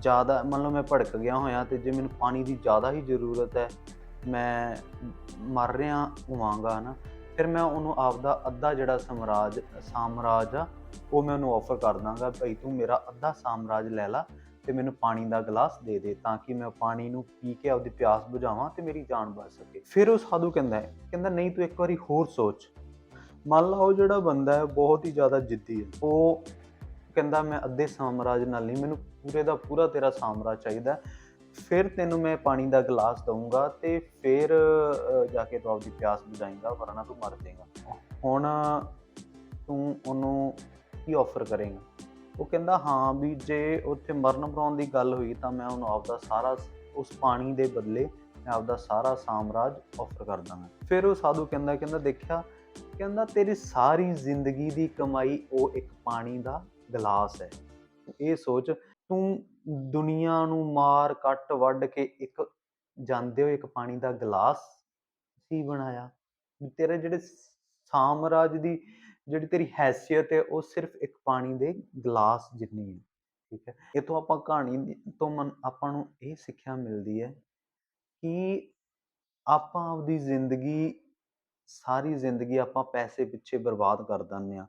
ਜ਼ਿਆਦਾ ਮੰਨ ਲਓ ਮੈਂ ਭੜਕ ਗਿਆ ਹੋਇਆ ਤੇ ਜੇ ਮੈਨੂੰ ਪਾਣੀ ਦੀ ਜ਼ਿਆਦਾ ਹੀ ਜ਼ਰੂਰਤ ਹੈ, ਮੈਂ ਮਰ ਰਿਹਾ ਹੋਵਾਂਗਾ ਨਾ, ਫਿਰ ਮੈਂ ਉਹਨੂੰ ਆਪਦਾ ਅੱਧਾ ਜਿਹੜਾ ਸਾਮਰਾਜ ਆ ਉਹ ਮੈਂ ਉਹਨੂੰ ਆਫਰ ਕਰ ਦਾਂਗਾ, ਭਾਈ ਤੂੰ ਮੇਰਾ ਅੱਧਾ ਸਾਮਰਾਜ ਲੈ ਲਾ ਤੇ ਮੈਨੂੰ ਪਾਣੀ ਦਾ ਗਲਾਸ ਦੇ ਦੇ ਤਾਂ ਕਿ ਮੈਂ ਪਾਣੀ ਨੂੰ ਪੀ ਕੇ ਆਪਦੀ ਪਿਆਸ ਬੁਝਾਵਾਂ ਤੇ ਮੇਰੀ ਜਾਨ ਬਚ ਸਕੇ। ਫਿਰ ਉਹ ਸਾਧੂ ਕਹਿੰਦਾ ਨਹੀਂ ਤੂੰ ਇੱਕ ਵਾਰੀ ਹੋਰ ਸੋਚ। ਮੰਨ ਲਾ ਉਹ ਜਿਹੜਾ ਬੰਦਾ ਹੈ ਬਹੁਤ ਹੀ ਜ਼ਿਆਦਾ ਜਿੱਦੀ ਹੈ, ਉਹ ਕਹਿੰਦਾ ਮੈਂ ਅੱਧੇ ਸਾਮਰਾਜ ਨਾਲ ਨਹੀਂ, ਮੈਨੂੰ ਪੂਰੇ ਦਾ ਪੂਰਾ ਤੇਰਾ ਸਾਮਰਾਜ ਚਾਹੀਦਾ, ਫਿਰ ਤੈਨੂੰ ਮੈਂ ਪਾਣੀ ਦਾ ਗਲਾਸ ਦਊਂਗਾ ਤੇ ਫਿਰ ਜਾ ਕੇ ਤੂੰ ਆਪਦੀ ਪਿਆਸ ਬੁਝਾਏਂਗਾ, ਵਰਨਾ ਤੂੰ ਮਰ ਜਾਏਗਾ। ਹੁਣ ਤੂੰ ਉਹਨੂੰ ਕੀ ਆਫਰ ਕਰੇਂਗਾ? ਉਹ ਕਹਿੰਦਾ ਹਾਂ ਵੀ ਜੇ ਉੱਥੇ ਮਰਨ ਮਰਾਉਣ ਦੀ ਗੱਲ ਹੋਈ ਤਾਂ ਮੈਂ ਉਹਨੂੰ ਆਪਦਾ ਸਾਰਾ, ਉਸ ਪਾਣੀ ਦੇ ਬਦਲੇ ਮੈਂ ਆਪਦਾ ਸਾਰਾ ਸਾਮਰਾਜ ਆਫਰ ਕਰ ਦਾਂਗਾ। ਫਿਰ ਉਹ ਸਾਧੂ ਕਹਿੰਦਾ ਦੇਖਿਆ, ਕਹਿੰਦਾ ਤੇਰੀ ਸਾਰੀ ਜ਼ਿੰਦਗੀ ਦੀ ਕਮਾਈ ਉਹ ਇੱਕ ਪਾਣੀ ਦਾ ਗਲਾਸ ਹੈ। ਇਹ ਸੋਚ, ਤੂੰ ਦੁਨੀਆ ਨੂੰ ਮਾਰ ਕੱਟ ਵੱਢ ਕੇ ਇੱਕ ਜਾਂਦੇ ਹੋ ਇੱਕ ਪਾਣੀ ਦਾ ਗਲਾਸ ਹੀ ਬਣਾਇਆ। ਤੇਰੇ ਜਿਹੜੇ ਸਾਮਰਾਜ ਦੀ ਜਿਹੜੀ ਤੇਰੀ ਹੈਸੀਅਤ ਹੈ ਉਹ ਸਿਰਫ ਇੱਕ ਪਾਣੀ ਦੇ ਗਲਾਸ ਜਿੰਨੀ ਹੈ। ਠੀਕ ਹੈ, ਇਹ ਤੋਂ ਆਪਾਂ ਕਹਾਣੀ ਤੋਂ ਆਪਾਂ ਨੂੰ ਇਹ ਸਿੱਖਿਆ ਮਿਲਦੀ ਹੈ ਕਿ ਆਪਾਂ ਆਪਦੀ ਜ਼ਿੰਦਗੀ, ਸਾਰੀ ਜ਼ਿੰਦਗੀ ਆਪਾਂ ਪੈਸੇ ਪਿੱਛੇ ਬਰਬਾਦ ਕਰ ਦਿੰਦੇ ਹਾਂ,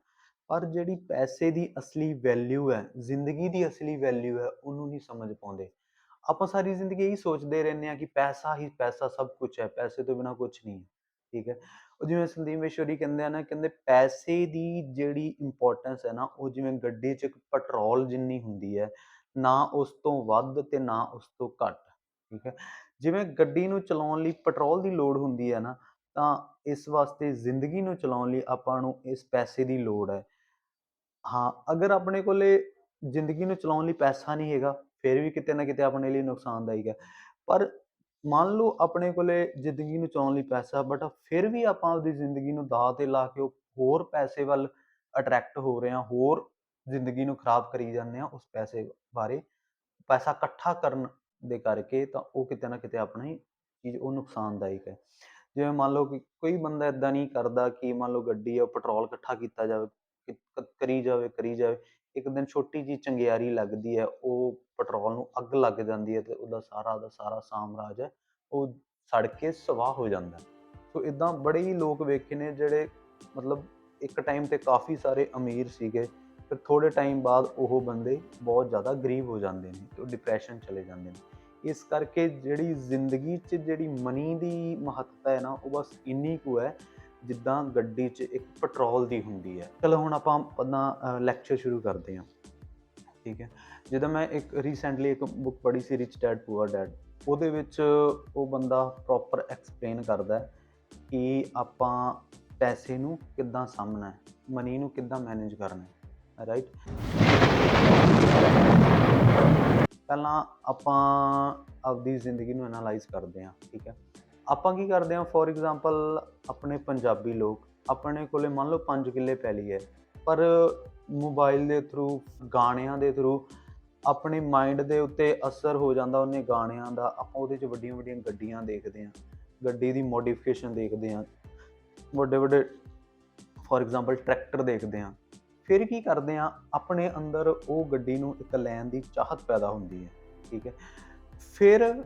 ਪਰ ਜਿਹੜੀ ਪੈਸੇ ਦੀ ਅਸਲੀ ਵੈਲਿਊ ਹੈ, ਜ਼ਿੰਦਗੀ ਦੀ ਅਸਲੀ ਵੈਲਿਊ ਹੈ, ਉਹਨੂੰ ਨਹੀਂ ਸਮਝ ਪਾਉਂਦੇ। ਆਪਾਂ ਸਾਰੀ ਜ਼ਿੰਦਗੀ ਇਹੀ ਸੋਚਦੇ ਰਹਿੰਦੇ ਹਾਂ ਕਿ ਪੈਸਾ ਹੀ ਪੈਸਾ ਸਭ ਕੁਝ ਹੈ, ਪੈਸੇ ਤੋਂ ਬਿਨਾਂ ਕੁਝ ਨਹੀਂ ਹੈ। ਠੀਕ ਹੈ, ਉਹ ਜਿਵੇਂ ਸੰਦੀਪ ਮਹੇਸ਼ਵਰੀ ਕਹਿੰਦੇ ਆ ਨਾ, ਕਹਿੰਦੇ ਪੈਸੇ ਦੀ ਜਿਹੜੀ ਇੰਪੋਰਟੈਂਸ ਹੈ ਨਾ, ਉਹ ਜਿਵੇਂ ਗੱਡੀ 'ਚ ਇੱਕ ਪੈਟਰੋਲ ਜਿੰਨੀ ਹੁੰਦੀ ਹੈ, ਨਾ ਉਸ ਤੋਂ ਵੱਧ ਤੇ ਨਾ ਉਸ ਤੋਂ ਘੱਟ। ਠੀਕ ਹੈ, ਜਿਵੇਂ ਗੱਡੀ ਨੂੰ ਚਲਾਉਣ ਲਈ ਪੈਟਰੋਲ ਦੀ ਲੋੜ ਹੁੰਦੀ ਹੈ ਨਾ, ਤਾਂ ਇਸ ਵਾਸਤੇ ਜ਼ਿੰਦਗੀ ਨੂੰ ਚਲਾਉਣ ਲਈ ਆਪਾਂ ਨੂੰ ਇਸ ਪੈਸੇ ਦੀ ਲੋੜ ਹੈ। ਹਾਂ, ਅਗਰ ਆਪਣੇ ਕੋਲੇ ਜ਼ਿੰਦਗੀ ਨੂੰ ਚਲਾਉਣ ਲਈ ਪੈਸਾ ਨਹੀਂ ਹੈਗਾ, ਫਿਰ ਵੀ ਕਿਤੇ ਨਾ ਕਿਤੇ ਆਪਣੇ ਲਈ ਨੁਕਸਾਨਦਾਇਕ ਹੈ। ਪਰ ਮੰਨ ਲਓ ਆਪਣੇ ਕੋਲੇ ਜ਼ਿੰਦਗੀ ਨੂੰ ਚਲਾਉਣ ਲਈ ਪੈਸਾ, ਬਟ ਫਿਰ ਵੀ ਆਪਾਂ ਆਪਦੀ ਜ਼ਿੰਦਗੀ ਨੂੰ ਦਾਅ 'ਤੇ ਲਾ ਕੇ ਉਹ ਹੋਰ ਪੈਸੇ ਵੱਲ ਅਟਰੈਕਟ ਹੋ ਰਹੇ ਹਾਂ, ਹੋਰ ਜ਼ਿੰਦਗੀ ਨੂੰ ਖਰਾਬ ਕਰੀ ਜਾਂਦੇ ਹਾਂ ਉਸ ਪੈਸੇ ਬਾਰੇ। ਪੈਸਾ ਇਕੱਠਾ ਕਰਨ ਦੇ ਕਰਕੇ ਤਾਂ ਉਹ ਕਿਤੇ ਨਾ ਕਿਤੇ ਆਪਣੀ ਚੀਜ਼ ਉਹ ਨੁਕਸਾਨਦਾਇਕ ਹੈ। ਜਿਵੇਂ ਮੰਨ ਲਓ ਕਿ ਕੋਈ ਬੰਦਾ ਇੱਦਾਂ ਨਹੀਂ ਕਰਦਾ ਕਿ ਮੰਨ ਲਓ ਗੱਡੀ ਹੈ, ਉਹ ਪੈਟਰੋਲ ਇਕੱਠਾ ਕੀਤਾ ਜਾਵੇ, ਕਰੀ ਜਾਵੇ, ਇੱਕ ਦਿਨ ਛੋਟੀ ਜਿਹੀ ਚੰਗਿਆੜੀ ਲੱਗਦੀ ਹੈ, ਉਹ ਪੈਟਰੋਲ ਨੂੰ ਅੱਗ ਲੱਗ ਜਾਂਦੀ ਹੈ ਤੇ ਉਹਦਾ ਸਾਰਾ ਸਾਮਰਾਜ ਹੈ ਉਹ ਸੜ ਕੇ ਸਵਾਹ ਹੋ ਜਾਂਦਾ। ਸੋ ਇੱਦਾਂ ਬੜੇ ਹੀ ਲੋਕ ਵੇਖੇ ਨੇ ਜਿਹੜੇ ਮਤਲਬ ਇੱਕ ਟਾਈਮ 'ਤੇ ਕਾਫੀ ਸਾਰੇ ਅਮੀਰ ਸੀਗੇ, ਫਿਰ ਥੋੜ੍ਹੇ ਟਾਈਮ ਬਾਅਦ ਉਹ ਬੰਦੇ ਬਹੁਤ ਜ਼ਿਆਦਾ ਗਰੀਬ ਹੋ ਜਾਂਦੇ ਨੇ ਤੇ ਉਹ ਡਿਪਰੈਸ਼ਨ ਚਲੇ ਜਾਂਦੇ ਨੇ। ਇਸ ਕਰਕੇ ਜਿਹੜੀ ਜ਼ਿੰਦਗੀ 'ਚ ਜਿਹੜੀ ਮਨੀ ਦੀ ਮਹੱਤਤਾ ਹੈ ਨਾ, ਉਹ ਬਸ ਇੰਨੀ ਕੁ ਹੈ ਜਿੱਦਾਂ ਗੱਡੀ 'ਚ ਇੱਕ ਪੈਟਰੋਲ ਦੀ ਹੁੰਦੀ ਹੈ। ਚਲੋ ਹੁਣ ਆਪਾਂ ਆਪਣਾ ਲੈਕਚਰ ਸ਼ੁਰੂ ਕਰਦੇ ਹਾਂ। ਠੀਕ ਹੈ, ਜਦੋਂ ਮੈਂ ਇੱਕ ਰੀਸੈਂਟਲੀ ਇੱਕ ਬੁੱਕ ਪੜ੍ਹੀ ਸੀ, ਰਿਚ ਡੈਡ ਪੂਅਰ ਡੈਡ, ਉਹਦੇ ਵਿੱਚ ਉਹ ਬੰਦਾ ਪ੍ਰੋਪਰ ਐਕਸਪਲੇਨ ਕਰਦਾ ਕਿ ਆਪਾਂ ਪੈਸੇ ਨੂੰ ਕਿੱਦਾਂ ਸਾਂਭਣਾ ਹੈ, ਮਨੀ ਨੂੰ ਕਿੱਦਾਂ ਮੈਨੇਜ ਕਰਨਾ ਹੈ। ਰਾਈਟ, ਪਹਿਲਾਂ ਆਪਾਂ ਆਪਦੀ ਜ਼ਿੰਦਗੀ ਨੂੰ ਐਨਾਲਾਈਜ਼ ਕਰਦੇ ਹਾਂ। ਠੀਕ ਹੈ, ਆਪਾਂ ਕੀ ਕਰਦੇ ਹਾਂ, ਫੋਰ ਐਗਜ਼ਾਮਪਲ ਆਪਣੇ ਪੰਜਾਬੀ ਲੋਕ, ਆਪਣੇ ਕੋਲੇ ਮੰਨ ਲਓ 5 ਕਿੱਲੇ ਪੈਲੀ ਹੈ, ਪਰ ਮੋਬਾਈਲ ਦੇ ਥਰੂ, ਗਾਣਿਆਂ ਦੇ ਥਰੂ ਆਪਣੇ ਮਾਈਂਡ ਦੇ ਉੱਤੇ ਅਸਰ ਹੋ ਜਾਂਦਾ ਉਹਨੇ ਗਾਣਿਆਂ ਦਾ। ਆਪਾਂ ਉਹਦੇ 'ਚ ਵੱਡੀਆਂ ਵੱਡੀਆਂ ਗੱਡੀਆਂ ਦੇਖਦੇ ਹਾਂ, ਗੱਡੀ ਦੀ ਮੋਡੀਫਿਕੇਸ਼ਨ ਦੇਖਦੇ ਹਾਂ, ਵੱਡੇ ਵੱਡੇ ਫੋਰ ਐਗਜ਼ਾਮਪਲ ਟਰੈਕਟਰ ਦੇਖਦੇ ਹਾਂ। ਫਿਰ ਕੀ ਕਰਦੇ ਹਾਂ, ਆਪਣੇ ਅੰਦਰ ਉਹ ਗੱਡੀ ਨੂੰ ਇੱਕ ਲੈਣ ਦੀ ਚਾਹਤ ਪੈਦਾ ਹੁੰਦੀ ਹੈ। ਠੀਕ ਹੈ, ਫਿਰ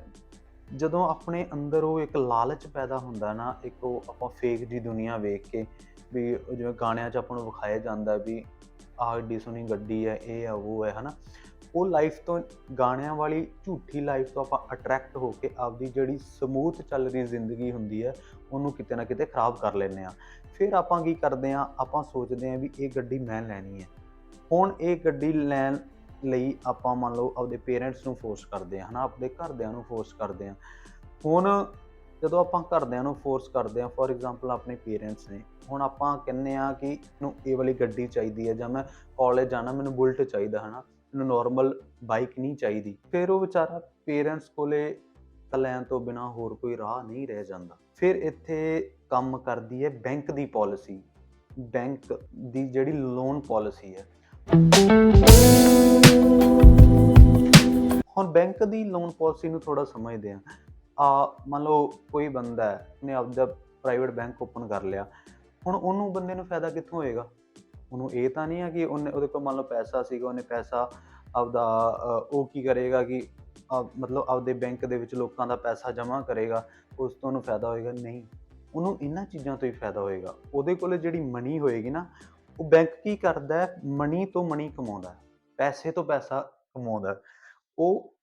ਜਦੋਂ ਆਪਣੇ ਅੰਦਰ ਉਹ ਇੱਕ ਲਾਲਚ ਪੈਦਾ ਹੁੰਦਾ ਨਾ, ਇੱਕ ਉਹ ਆਪਾਂ ਫੇਕ ਦੀ ਦੁਨੀਆ ਵੇਖ ਕੇ, ਵੀ ਜਿਵੇਂ ਗਾਣਿਆਂ 'ਚ ਆਪਾਂ ਨੂੰ ਵਿਖਾਇਆ ਜਾਂਦਾ ਵੀ ਆਹ ਏਡੀ ਸੋਹਣੀ ਗੱਡੀ ਹੈ, ਇਹ ਹੈ ਉਹ ਹੈ, ਹੈ ਨਾ, ਉਹ ਲਾਈਫ ਤੋਂ, ਗਾਣਿਆਂ ਵਾਲੀ ਝੂਠੀ ਲਾਈਫ ਤੋਂ ਆਪਾਂ ਅਟਰੈਕਟ ਹੋ ਕੇ ਆਪਦੀ ਜਿਹੜੀ ਸਮੂਥ ਚੱਲ ਰਹੀ ਜ਼ਿੰਦਗੀ ਹੁੰਦੀ ਹੈ ਉਹਨੂੰ ਕਿਤੇ ਨਾ ਕਿਤੇ ਖਰਾਬ ਕਰ ਲੈਂਦੇ ਹਾਂ। ਫਿਰ ਆਪਾਂ ਕੀ ਕਰਦੇ ਹਾਂ, ਆਪਾਂ ਸੋਚਦੇ ਹਾਂ ਵੀ ਇਹ ਗੱਡੀ ਮੈਂ ਲੈਣੀ ਹੈ। ਹੁਣ ਇਹ ਗੱਡੀ ਲੈਣ ਲਈ ਆਪਾਂ ਮੰਨ ਲਓ ਆਪਦੇ ਪੇਰੈਂਟਸ ਨੂੰ ਫੋਰਸ ਕਰਦੇ ਹਾਂ, ਹੈ ਨਾ, ਆਪਣੇ ਘਰਦਿਆਂ ਨੂੰ ਫੋਰਸ ਕਰਦੇ ਹਾਂ। ਹੁਣ ਜਦੋਂ ਆਪਾਂ ਘਰਦਿਆਂ ਨੂੰ ਫੋਰਸ ਕਰਦੇ ਹਾਂ, ਫੋਰ ਐਗਜ਼ਾਮਪਲ ਆਪਣੇ ਪੇਰੈਂਟਸ ਨੇ, ਹੁਣ ਆਪਾਂ ਕਹਿੰਦੇ ਹਾਂ ਕਿ ਮੈਨੂੰ ਇਹ ਵਾਲੀ ਗੱਡੀ ਚਾਹੀਦੀ ਹੈ, ਜਾਂ ਮੈਂ ਕਾਲਜ ਜਾਣਾ ਮੈਨੂੰ ਬੁਲਟ ਚਾਹੀਦਾ, ਹੈ ਨਾ, ਮੈਨੂੰ ਨੋਰਮਲ ਬਾਈਕ ਨਹੀਂ ਚਾਹੀਦੀ। ਫਿਰ ਉਹ ਵਿਚਾਰਾ ਪੇਰੈਂਟਸ ਕੋਲੇ ਲੈਣ ਤੋਂ ਬਿਨਾਂ ਹੋਰ ਕੋਈ ਰਾਹ ਨਹੀਂ ਰਹਿ ਜਾਂਦਾ। ਫਿਰ ਇੱਥੇ ਕੰਮ ਕਰਦੀ ਹੈ ਬੈਂਕ ਦੀ ਪਾਲਿਸੀ, ਬੈਂਕ ਦੀ ਜਿਹੜੀ ਲੋਨ ਪਾਲਿਸੀ ਹੈ। ਹੁਣ ਬੈਂਕ ਦੀ ਲੋਨ ਪਾਲਿਸੀ ਨੂੰ ਥੋੜ੍ਹਾ ਸਮਝਦੇ ਹਾਂ। ਮੰਨ ਲਓ ਕੋਈ ਬੰਦਾ ਹੈ, ਉਹਨੇ ਆਪਦਾ ਪ੍ਰਾਈਵੇਟ ਬੈਂਕ ਓਪਨ ਕਰ ਲਿਆ। ਹੁਣ ਉਹਨੂੰ ਬੰਦੇ ਨੂੰ ਫਾਇਦਾ ਕਿੱਥੋਂ ਹੋਏਗਾ? ਉਹਨੂੰ ਇਹ ਤਾਂ ਨਹੀਂ ਹੈ ਕਿ ਉਹਦੇ ਕੋਲ ਮੰਨ ਲਓ ਪੈਸਾ ਸੀਗਾ, ਉਹਨੇ ਪੈਸਾ ਆਪਦਾ ਉਹ ਕੀ ਕਰੇਗਾ ਕਿ ਮਤਲਬ ਆਪਦੇ ਬੈਂਕ ਦੇ ਵਿੱਚ ਲੋਕਾਂ ਦਾ ਪੈਸਾ ਜਮ੍ਹਾਂ ਕਰੇਗਾ, ਉਸ ਤੋਂ ਉਹਨੂੰ ਫਾਇਦਾ ਹੋਏਗਾ? ਨਹੀਂ, ਉਹਨੂੰ ਇਹਨਾਂ ਚੀਜ਼ਾਂ ਤੋਂ ਹੀ ਫਾਇਦਾ ਹੋਏਗਾ। ਉਹਦੇ ਕੋਲ ਜਿਹੜੀ ਮਨੀ ਹੋਏਗੀ ਨਾ, ਉਹ ਬੈਂਕ ਕੀ ਕਰਦਾ ਹੈ, ਮਨੀ ਤੋਂ ਮਨੀ ਕਮਾਉਂਦਾ, ਪੈਸੇ ਤੋਂ ਪੈਸਾ ਕਮਾਉਂਦਾ। ਉਹ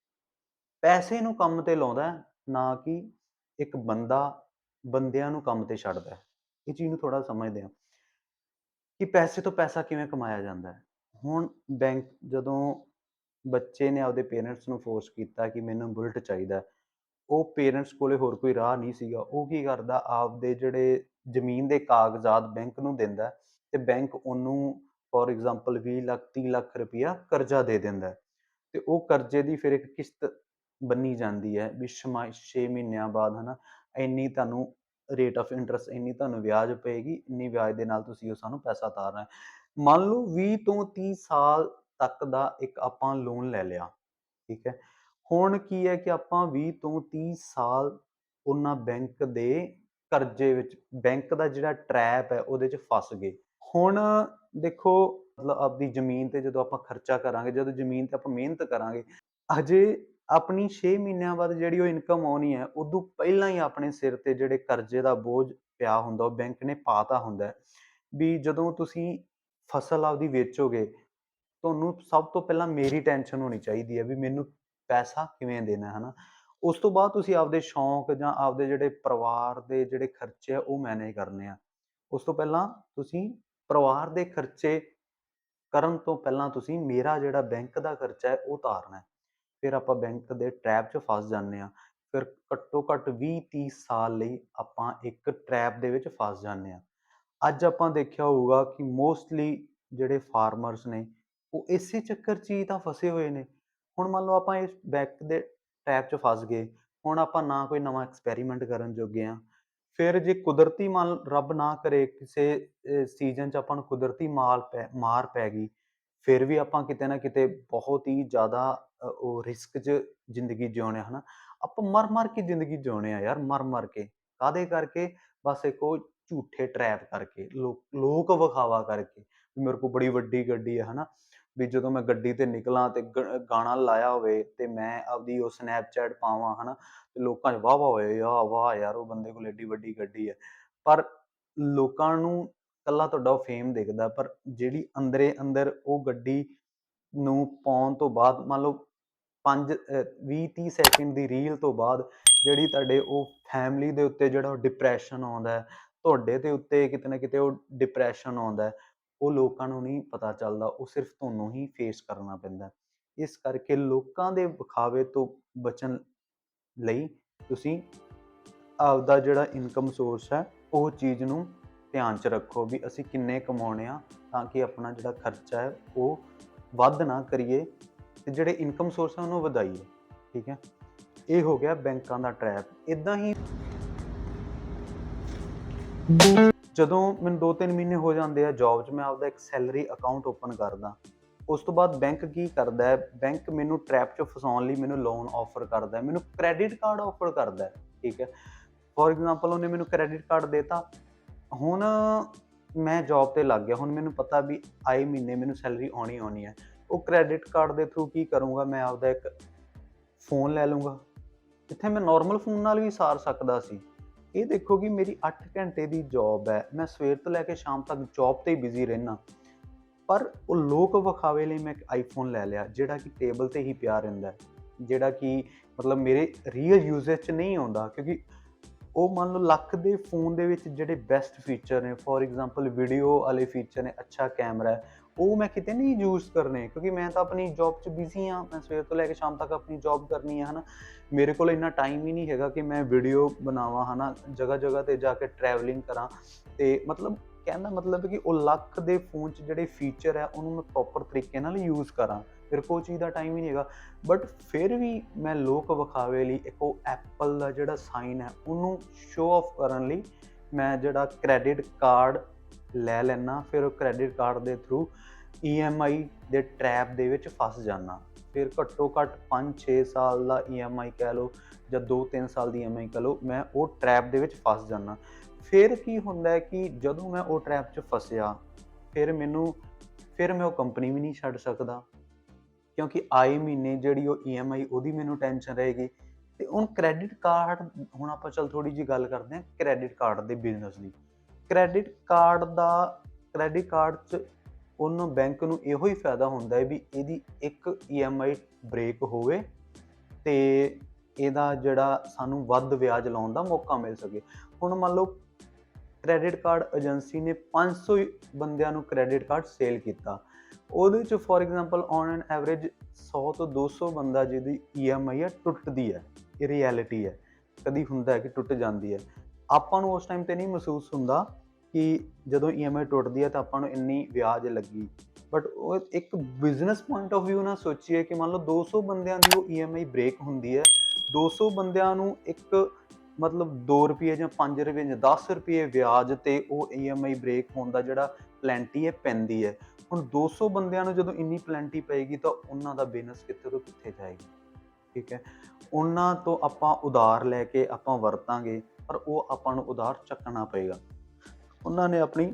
ਪੈਸੇ ਨੂੰ ਕੰਮ ਤੇ ਲਾਉਂਦਾ ਹੈ, ਨਾ ਕਿ ਇੱਕ ਬੰਦਾ ਬੰਦਿਆਂ ਨੂੰ ਕੰਮ ਤੇ ਛੱਡਦਾ ਹੈ। ਇਹ ਚੀਜ਼ ਨੂੰ ਥੋੜ੍ਹਾ ਸਮਝਦੇ ਹਾਂ ਕਿ ਪੈਸੇ ਤੋਂ ਪੈਸਾ ਕਿਵੇਂ ਕਮਾਇਆ ਜਾਂਦਾ ਹੈ। ਹੁਣ ਬੈਂਕ ਜਦੋਂ ਬੱਚੇ ਨੇ ਆਪਦੇ ਪੇਰੈਂਟਸ ਨੂੰ ਫੋਰਸ ਕੀਤਾ ਕਿ ਮੈਨੂੰ ਬੁਲਟ ਚਾਹੀਦਾ ਹੈ, ਉਹ ਪੇਰੈਂਟਸ ਕੋਲੇ ਹੋਰ ਕੋਈ ਰਾਹ ਨਹੀਂ ਸੀਗਾ। ਉਹ ਕੀ ਕਰਦਾ, ਆਪਦੇ ਜਿਹੜੇ ਜ਼ਮੀਨ ਦੇ ਕਾਗਜ਼ਾਤ ਬੈਂਕ ਨੂੰ ਦਿੰਦਾ ਹੈ ਤੇ ਬੈਂਕ ਉਹਨੂੰ ਫੋਰ ਐਗਜ਼ਾਮਪਲ 20 ਲੱਖ 30 ਲੱਖ ਰੁਪਈਆ ਕਰਜ਼ਾ ਦੇ ਦਿੰਦਾ ਹੈ। ਤੇ ਉਹ ਕਰਜ਼ੇ ਦੀ ਫਿਰ ਇੱਕ ਕਿਸ਼ਤ ਬੰਨੀ ਜਾਂਦੀ ਹੈ ਵੀ 6 ਮਹੀਨਿਆਂ ਬਾਅਦ, ਹੈ ਨਾ, ਇੰਨੀ ਤੁਹਾਨੂੰ ਰੇਟ ਆਫ ਇੰਟਰਸਟ, ਇੰਨੀ ਤੁਹਾਨੂੰ ਵਿਆਜ ਪਏਗੀ, ਇੰਨੀ ਵਿਆਜ ਦੇ ਨਾਲ ਤੁਸੀਂ ਉਹ ਸਾਨੂੰ ਪੈਸਾ ਤਾਰਨਾ ਹੈ। ਮੰਨ ਲਓ 20 ਤੋਂ 30 ਸਾਲ ਤੱਕ ਦਾ ਇੱਕ ਆਪਾਂ ਲੋਨ ਲੈ ਲਿਆ, ਠੀਕ ਹੈ। ਹੁਣ ਕੀ ਹੈ ਕਿ ਆਪਾਂ 20 ਤੋਂ 30 ਸਾਲ ਉਹਨਾਂ ਬੈਂਕ ਦੇ ਕਰਜ਼ੇ ਵਿੱਚ, ਬੈਂਕ ਦਾ ਜਿਹੜਾ ਟਰੈਪ ਹੈ ਉਹਦੇ 'ਚ ਫਸ ਗਏ। ਹੁਣ ਦੇਖੋ, ਮਤਲਬ ਆਪਦੀ ਜ਼ਮੀਨ ਤੇ ਜਦੋਂ ਆਪਾਂ ਖਰਚਾ ਕਰਾਂਗੇ, ਜਦੋਂ ਜ਼ਮੀਨ ਤੇ ਆਪਾਂ ਮਿਹਨਤ ਕਰਾਂਗੇ, ਹਜੇ ਆਪਣੀ 6 ਮਹੀਨਿਆਂ ਬਾਅਦ ਜਿਹੜੀ ਉਹ ਇਨਕਮ ਆਉਣੀ ਹੈ, ਉਦੋਂ ਪਹਿਲਾਂ ਹੀ ਆਪਣੇ ਸਿਰ ਤੇ ਜਿਹੜੇ ਕਰਜ਼ੇ ਦਾ ਬੋਝ ਪਿਆ ਹੁੰਦਾ, ਉਹ ਬੈਂਕ ਨੇ ਪਾਤਾ ਹੁੰਦਾ ਹੈ। ਵੀ ਜਦੋਂ ਤੁਸੀਂ ਫਸਲ ਆਪਦੀ ਵੇਚੋਗੇ, ਤੁਹਾਨੂੰ ਸਭ ਤੋਂ ਪਹਿਲਾਂ ਮੇਰੀ ਟੈਨਸ਼ਨ ਹੋਣੀ ਚਾਹੀਦੀ ਹੈ ਵੀ ਮੈਨੂੰ ਪੈਸਾ ਕਿਵੇਂ ਦੇਣਾ, ਹੈ ਨਾ। ਉਸ ਤੋਂ ਬਾਅਦ ਤੁਸੀਂ ਆਪਦੇ ਸ਼ੌਂਕ ਜਾਂ ਆਪਦੇ ਜਿਹੜੇ ਪਰਿਵਾਰ ਦੇ ਜਿਹੜੇ ਖਰਚੇ ਆ ਉਹ ਮੈਨੇਜ ਕਰਨੇ ਆ। ਉਸ ਤੋਂ ਪਹਿਲਾਂ ਤੁਸੀਂ ਪਰਿਵਾਰ ਦੇ ਖਰਚੇ ਕਰਨ ਤੋਂ ਪਹਿਲਾਂ ਤੁਸੀਂ ਮੇਰਾ ਜਿਹੜਾ ਬੈਂਕ ਦਾ ਖਰਚਾ ਹੈ ਉਹ ਉਤਾਰਨਾ ਹੈ। ਫਿਰ ਆਪਾਂ ਬੈਂਕ ਦੇ ਟਰੈਪ 'ਚ ਫਸ ਜਾਂਦੇ ਹਾਂ। ਫਿਰ ਘੱਟੋ ਘੱਟ 20-30 ਸਾਲ ਲਈ ਆਪਾਂ ਇੱਕ ਟਰੈਪ ਦੇ ਵਿੱਚ ਫਸ ਜਾਂਦੇ ਹਾਂ। ਅੱਜ ਆਪਾਂ ਦੇਖਿਆ ਹੋਊਗਾ ਕਿ ਮੋਸਟਲੀ ਜਿਹੜੇ ਫਾਰਮਰਸ ਨੇ, ਉਹ ਇਸੇ ਚੱਕਰ 'ਚ ਹੀ ਤਾਂ ਫਸੇ ਹੋਏ ਨੇ। ਹੁਣ ਮੰਨ ਲਓ ਆਪਾਂ ਇਸ ਬੈਂਕ ਦੇ ਟਰੈਪ 'ਚ ਫਸ ਗਏ, ਹੁਣ ਆਪਾਂ ਨਾ ਕੋਈ ਨਵਾਂ ਐਕਸਪੈਰੀਮੈਂਟ ਕਰਨ ਜੋਗੇ ਹਾਂ। ਫਿਰ ਜੇ ਕੁਦਰਤੀ ਰੱਬ ਨਾ ਕਰੇ ਕਿਸੇ ਸੀਜ਼ਨ 'ਚ ਆਪਾਂ ਨੂੰ ਕੁਦਰਤੀ ਮਾਰ ਪੈ ਗਈ, ਫਿਰ ਵੀ ਆਪਾਂ ਕਿਤੇ ਨਾ ਕਿਤੇ ਬਹੁਤ ਹੀ ਜ਼ਿਆਦਾ ਉਹ ਰਿਸਕ 'ਚ ਜ਼ਿੰਦਗੀ ਜਿਉਣੇ, ਹੈ ਨਾ। ਆਪਾਂ ਮਰ ਕੇ ਜ਼ਿੰਦਗੀ ਜਿਉਣੇ ਆ ਯਾਰ, ਮਰ ਕੇ। ਕਾਹਦੇ ਕਰਕੇ? ਬਸ ਇੱਕ ਉਹ ਝੂਠੇ ਟਰੈਪ ਕਰਕੇ, ਲੋਕ ਵਿਖਾਵਾ ਕਰਕੇ ਵੀ ਮੇਰੇ ਕੋਲ ਬੜੀ ਵੱਡੀ ਗੱਡੀ ਹੈ, ਹੈ ਨਾ। ਵੀ ਜਦੋਂ ਮੈਂ ਗੱਡੀ ਤੇ ਨਿਕਲਾਂ ਤੇ ਗਾਣਾ ਲਾਇਆ ਹੋਵੇ ਤੇ ਮੈਂ ਆਪਦੀ ਉਹ ਸਨੈਪਚੈਟ ਪਾਵਾਂ, ਹੈ ਨਾ, ਤੇ ਲੋਕਾਂ 'ਚ ਵਾਹ ਵਾਹ ਹੋਏ, ਆ ਵਾਹ ਯਾਰ ਉਹ ਬੰਦੇ ਕੋਲ ਐਡੀ ਵੱਡੀ ਗੱਡੀ ਹੈ। ਪਰ ਲੋਕਾਂ ਨੂੰ ਇਕੱਲਾ ਤੁਹਾਡਾ ਉਹ ਫੇਮ ਦਿਖਦਾ, ਪਰ ਜਿਹੜੀ ਅੰਦਰੇ ਅੰਦਰ ਉਹ ਗੱਡੀ ਨੂੰ ਪਾਉਣ ਤੋਂ ਬਾਅਦ, ਮੰਨ ਲਓ 20-30 ਸੈਕਿੰਡ ਦੀ ਰੀਲ ਤੋਂ ਬਾਅਦ ਜਿਹੜੀ ਤੁਹਾਡੇ ਉਹ ਫੈਮਿਲੀ ਦੇ ਉੱਤੇ ਜਿਹੜਾ ਉਹ ਡਿਪਰੈਸ਼ਨ ਆਉਂਦਾ ਹੈ, ਤੁਹਾਡੇ ਦੇ ਉੱਤੇ ਕਿਤੇ ਨਾ ਕਿਤੇ ਉਹ ਡਿਪਰੈਸ਼ਨ ਆਉਂਦਾ ਹੈ, ਉਹ ਲੋਕਾਂ ਨੂੰ ਨਹੀਂ ਪਤਾ ਚੱਲਦਾ, ਉਹ ਸਿਰਫ ਤੁਹਾਨੂੰ ਹੀ ਫੇਸ ਕਰਨਾ ਪੈਂਦਾ। ਇਸ ਕਰਕੇ ਲੋਕਾਂ ਦੇ ਵਿਖਾਵੇ ਤੋਂ ਬਚਣ ਲਈ ਤੁਸੀਂ ਆਪਦਾ ਜਿਹੜਾ ਇਨਕਮ ਸੋਰਸ ਹੈ ਉਹ ਚੀਜ਼ ਨੂੰ ਧਿਆਨ 'ਚ ਰੱਖੋ ਵੀ ਅਸੀਂ ਕਿੰਨੇ ਕਮਾਉਣੇ ਆ, ਤਾਂ ਕਿ ਆਪਣਾ ਜਿਹੜਾ ਖਰਚਾ ਹੈ ਉਹ ਵੱਧ ਨਾ ਕਰੀਏ ਤੇ ਜਿਹੜੇ ਇਨਕਮ ਸੋਰਸ ਹੈ ਉਹਨੂੰ ਵਧਾਈਏ, ਠੀਕ ਹੈ। ਇਹ ਹੋ ਗਿਆ ਬੈਂਕਾਂ ਦਾ ਟਰੈਪ। ਇੱਦਾਂ ਹੀ ਜਦੋਂ ਮੈਨੂੰ 2-3 ਮਹੀਨੇ ਹੋ ਜਾਂਦੇ ਆ ਜੌਬ 'ਚ, ਮੈਂ ਆਪਦਾ ਇੱਕ ਸੈਲਰੀ ਅਕਾਊਂਟ ਓਪਨ ਕਰਦਾ। ਉਸ ਤੋਂ ਬਾਅਦ ਬੈਂਕ ਕੀ ਕਰਦਾ ਹੈ, ਬੈਂਕ ਮੈਨੂੰ ਟਰੈਪ 'ਚ ਫਸਾਉਣ ਲਈ ਮੈਨੂੰ ਲੋਨ ਆਫਰ ਕਰਦਾ ਹੈ, ਮੈਨੂੰ ਕ੍ਰੈਡਿਟ ਕਾਰਡ ਆਫਰ ਕਰਦਾ ਹੈ, ਠੀਕ ਹੈ। ਫੋਰ ਐਗਜ਼ਾਮਪਲ ਉਹਨੇ ਮੈਨੂੰ ਕ੍ਰੈਡਿਟ ਕਾਰਡ ਦੇਤਾ। ਹੁਣ ਮੈਂ ਜੌਬ ਤੇ ਲੱਗ ਗਿਆ, ਹੁਣ ਮੈਨੂੰ ਪਤਾ ਵੀ ਆਏ ਮਹੀਨੇ ਮੈਨੂੰ ਸੈਲਰੀ ਆਉਣੀ ਹੈ। ਉਹ ਕ੍ਰੈਡਿਟ ਕਾਰਡ ਦੇ ਥਰੂ ਕੀ ਕਰੂੰਗਾ, ਮੈਂ ਆਪਦਾ ਇੱਕ ਫ਼ੋਨ ਲੈ ਲੂੰਗਾ, ਜਿੱਥੇ ਮੈਂ ਨੋਰਮਲ ਫ਼ੋਨ ਨਾਲ ਵੀ ਸਾਰ ਸਕਦਾ ਸੀ। ਇਹ ਦੇਖੋ ਕਿ ਮੇਰੀ 8 ਘੰਟੇ ਦੀ ਜੌਬ ਹੈ, ਮੈਂ ਸਵੇਰ ਤੋਂ ਲੈ ਕੇ ਸ਼ਾਮ ਤੱਕ ਜੌਬ 'ਤੇ ਹੀ ਬਿਜ਼ੀ ਰਹਿੰਦਾ, ਪਰ ਉਹ ਲੋਕ ਵਿਖਾਵੇ ਲਈ ਮੈਂ ਇੱਕ ਆਈਫੋਨ ਲੈ ਲਿਆ ਜਿਹੜਾ ਕਿ ਟੇਬਲ 'ਤੇ ਹੀ ਪਿਆ ਰਹਿੰਦਾ, ਜਿਹੜਾ ਕਿ ਮਤਲਬ ਮੇਰੇ ਰੀਅਲ ਯੂਜ਼ੇਜ 'ਚ ਨਹੀਂ ਆਉਂਦਾ। ਕਿਉਂਕਿ ਉਹ ਮੰਨ ਲਓ ਲੱਖ ਦੇ ਫ਼ੋਨ ਦੇ ਵਿੱਚ ਜਿਹੜੇ ਬੈਸਟ ਫੀਚਰ ਨੇ, ਫੋਰ ਐਗਜ਼ਾਮਪਲ ਵੀਡੀਓ ਵਾਲੇ ਫੀਚਰ ਨੇ, ਅੱਛਾ ਕੈਮਰਾ ਹੈ, ਉਹ ਮੈਂ ਕਿਤੇ ਨਹੀਂ ਯੂਜ਼ ਕਰਨੇ, ਕਿਉਂਕਿ ਮੈਂ ਤਾਂ ਆਪਣੀ ਜੌਬ 'ਚ ਬਿਜ਼ੀ ਹਾਂ। ਮੈਂ ਸਵੇਰ ਤੋਂ ਲੈ ਕੇ ਸ਼ਾਮ ਤੱਕ ਆਪਣੀ ਜੌਬ ਕਰਨੀ ਹੈ, ਹੈ ਨਾ। ਮੇਰੇ ਕੋਲ ਇੰਨਾ ਟਾਈਮ ਹੀ ਨਹੀਂ ਹੈਗਾ ਕਿ ਮੈਂ ਵੀਡੀਓ ਬਣਾਵਾਂ, ਹੈ ਨਾ, ਜਗ੍ਹਾ ਜਗ੍ਹਾ 'ਤੇ ਜਾ ਕੇ ਟਰੈਵਲਿੰਗ ਕਰਾਂ। ਅਤੇ ਮਤਲਬ ਕਹਿਣ ਦਾ ਮਤਲਬ ਕਿ ਉਹ ਲੱਖ ਦੇ ਫ਼ੋਨ 'ਚ ਜਿਹੜੇ ਫੀਚਰ ਹੈ ਉਹਨੂੰ ਮੈਂ ਪ੍ਰੋਪਰ ਤਰੀਕੇ ਨਾਲ ਯੂਜ਼ ਕਰਾਂ, ਮੇਰੇ ਕੋਲ ਉਹ ਚੀਜ਼ ਦਾ ਟਾਈਮ ਹੀ ਨਹੀਂ ਹੈਗਾ। ਬਟ ਫਿਰ ਵੀ ਮੈਂ ਲੋਕ ਵਿਖਾਵੇ ਲਈ ਇੱਕ ਉਹ ਐਪਲ ਦਾ ਜਿਹੜਾ ਸਾਈਨ ਹੈ ਉਹਨੂੰ ਸ਼ੋਅ ਆਫ ਕਰਨ ਲਈ ਮੈਂ ਜਿਹੜਾ ਕ੍ਰੈਡਿਟ ਕਾਰਡ ਲੈ ਲੈਂਦਾ। ਫਿਰ ਉਹ ਕ੍ਰੈਡਿਟ ਕਾਰਡ ਦੇ ਥਰੂ EMI ਦੇ ਟਰੈਪ ਦੇ ਵਿੱਚ ਫਸ ਜਾਂਦਾ। ਫਿਰ ਘੱਟੋ ਘੱਟ 5-6 ਸਾਲ ਦਾ EMI ਕਹਿ ਲਓ ਜਾਂ 2-3 ਸਾਲ ਦੀ EMI ਕਹਿ ਲਓ, ਮੈਂ ਉਹ ਟਰੈਪ ਦੇ ਵਿੱਚ ਫਸ ਜਾਂਦਾ। ਫਿਰ ਕੀ ਹੁੰਦਾ ਹੈ ਕਿ ਜਦੋਂ ਮੈਂ ਉਹ ਟਰੈਪ 'ਚ ਫਸਿਆ, ਫਿਰ ਮੈਂ ਉਹ ਕੰਪਨੀ ਵੀ ਨਹੀਂ ਛੱਡ ਸਕਦਾ, ਕਿਉਂਕਿ ਆਏ ਮਹੀਨੇ ਜਿਹੜੀ ਉਹ EMI ਉਹਦੀ ਮੈਨੂੰ ਟੈਨਸ਼ਨ ਰਹੇਗੀ। ਅਤੇ ਹੁਣ ਕ੍ਰੈਡਿਟ ਕਾਰਡ, ਹੁਣ ਆਪਾਂ ਥੋੜ੍ਹੀ ਜਿਹੀ ਗੱਲ ਕਰਦੇ ਹਾਂ ਕ੍ਰੈਡਿਟ ਕਾਰਡ ਦੇ ਬਿਜ਼ਨਸ ਦੀ। ਕ੍ਰੈਡਿਟ ਕਾਰਡ 'ਚ ਉਹਨੂੰ ਬੈਂਕ ਨੂੰ ਇਹੋ ਹੀ ਫਾਇਦਾ ਹੁੰਦਾ ਹੈ ਵੀ ਇਹਦੀ ਇੱਕ EMI ਬ੍ਰੇਕ ਹੋਵੇ ਤੇ ਇਹਦਾ ਜਿਹੜਾ ਸਾਨੂੰ ਵੱਧ ਵਿਆਜ ਲਾਉਣ ਦਾ ਮੌਕਾ ਮਿਲ ਸਕੇ। ਹੁਣ ਮੰਨ ਲਓ ਕ੍ਰੈਡਿਟ ਕਾਰਡ ਏਜੰਸੀ ਨੇ 500 ਬੰਦਿਆਂ ਨੂੰ ਕ੍ਰੈਡਿਟ ਕਾਰਡ ਸੇਲ ਕੀਤਾ, ਉਹਦੇ 'ਚ for example on N average 100 ਤੋਂ 200 ਬੰਦਾ ਜਿਹਦੀ EMI ਹੈ ਟੁੱਟਦੀ ਹੈ। ਇਹ ਰਿਐਲਿਟੀ ਹੈ, ਕਦੀ ਹੁੰਦਾ ਹੈ ਕਿ ਟੁੱਟ ਜਾਂਦੀ ਹੈ। ਆਪਾਂ ਨੂੰ ਉਸ ਟਾਈਮ ਤੇ ਨਹੀਂ ਮਹਿਸੂਸ ਹੁੰਦਾ ਕਿ ਜਦੋਂ EMI ਟੁੱਟਦੀ ਹੈ ਤਾਂ ਆਪਾਂ ਨੂੰ ਇੰਨੀ ਵਿਆਜ ਲੱਗੀ, ਬਟ ਉਹ ਇੱਕ ਬਿਜ਼ਨਸ ਪੁਆਇੰਟ ਆਫ ਵਿਊ ਨਾਲ ਸੋਚੀਏ ਕਿ ਮੰਨ ਲਓ 200 ਬੰਦਿਆਂ ਦੀ ਉਹ EMI ਬ੍ਰੇਕ ਹੁੰਦੀ ਹੈ, 200 ਬੰਦਿਆਂ ਨੂੰ ਇੱਕ ਮਤਲਬ 2 ਰੁਪਏ ਜਾਂ 5 ਰੁਪਏ ਜਾਂ 10 ਰੁਪਏ ਵਿਆਜ ਤੇ ਉਹ EMI ਬ੍ਰੇਕ ਹੋਣ ਦਾ ਜਿਹੜਾ ਪਲੈਂਟੀ ਹੈ ਪੈਂਦੀ ਹੈ। ਹੁਣ 200 ਬੰਦਿਆਂ ਨੂੰ ਜਦੋਂ ਇੰਨੀ ਪਲੈਂਟੀ ਪਏਗੀ ਤਾਂ ਉਹਨਾਂ ਦਾ ਬਿਜ਼ਨਸ ਕਿੱਥੇ ਤੋਂ ਕਿੱਥੇ ਜਾਏਗੀ, ਠੀਕ ਹੈ। ਉਹਨਾਂ ਤੋਂ ਆਪਾਂ ਉਧਾਰ ਲੈ ਕੇ ਆਪਾਂ ਵਰਤਾਂਗੇ, ਪਰ ਉਹ ਆਪਾਂ ਨੂੰ ਉਧਾਰ ਚੱਕਣਾ ਪਏਗਾ। ਉਹਨਾਂ ਨੇ ਆਪਣੀ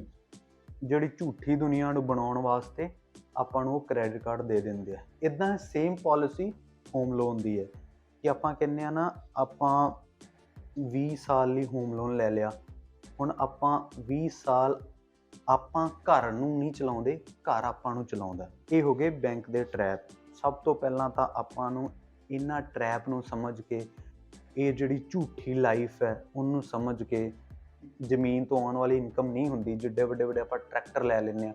ਜਿਹੜੀ ਝੂਠੀ ਦੁਨੀਆ ਨੂੰ ਬਣਾਉਣ ਵਾਸਤੇ ਆਪਾਂ ਨੂੰ ਉਹ ਕ੍ਰੈਡਿਟ ਕਾਰਡ ਦੇ ਦਿੰਦੇ ਆ। ਇੱਦਾਂ ਸੇਮ ਪੋਲਿਸੀ ਹੋਮ ਲੋਨ ਦੀ ਹੈ ਕਿ ਆਪਾਂ ਕਹਿੰਦੇ ਆ ਨਾ, ਆਪਾਂ 20 ਸਾਲ ਲਈ ਹੋਮ ਲੋਨ ਲੈ ਲਿਆ, ਹੁਣ ਆਪਾਂ 20 ਸਾਲ ਆਪਾਂ ਘਰ ਨੂੰ ਨਹੀਂ ਚਲਾਉਂਦੇ, ਘਰ ਆਪਾਂ ਨੂੰ ਚਲਾਉਂਦਾ। ਇਹ ਹੋ ਗਏ ਬੈਂਕ ਦੇ ਟਰੈਪ। ਸਭ ਤੋਂ ਪਹਿਲਾਂ ਤਾਂ ਆਪਾਂ ਨੂੰ ਇਹਨਾਂ ਟਰੈਪ ਨੂੰ ਸਮਝ ਕੇ, ਇਹ ਜਿਹੜੀ ਝੂਠੀ ਲਾਈਫ ਹੈ ਉਹਨੂੰ ਸਮਝ ਕੇ, ਜ਼ਮੀਨ ਤੋਂ ਆਉਣ ਵਾਲੀ ਇਨਕਮ ਨਹੀਂ ਹੁੰਦੀ, ਜਿੱਡੇ ਵੱਡੇ ਆਪਾਂ ਟਰੈਕਟਰ ਲੈ ਲੈਂਦੇ ਹਾਂ।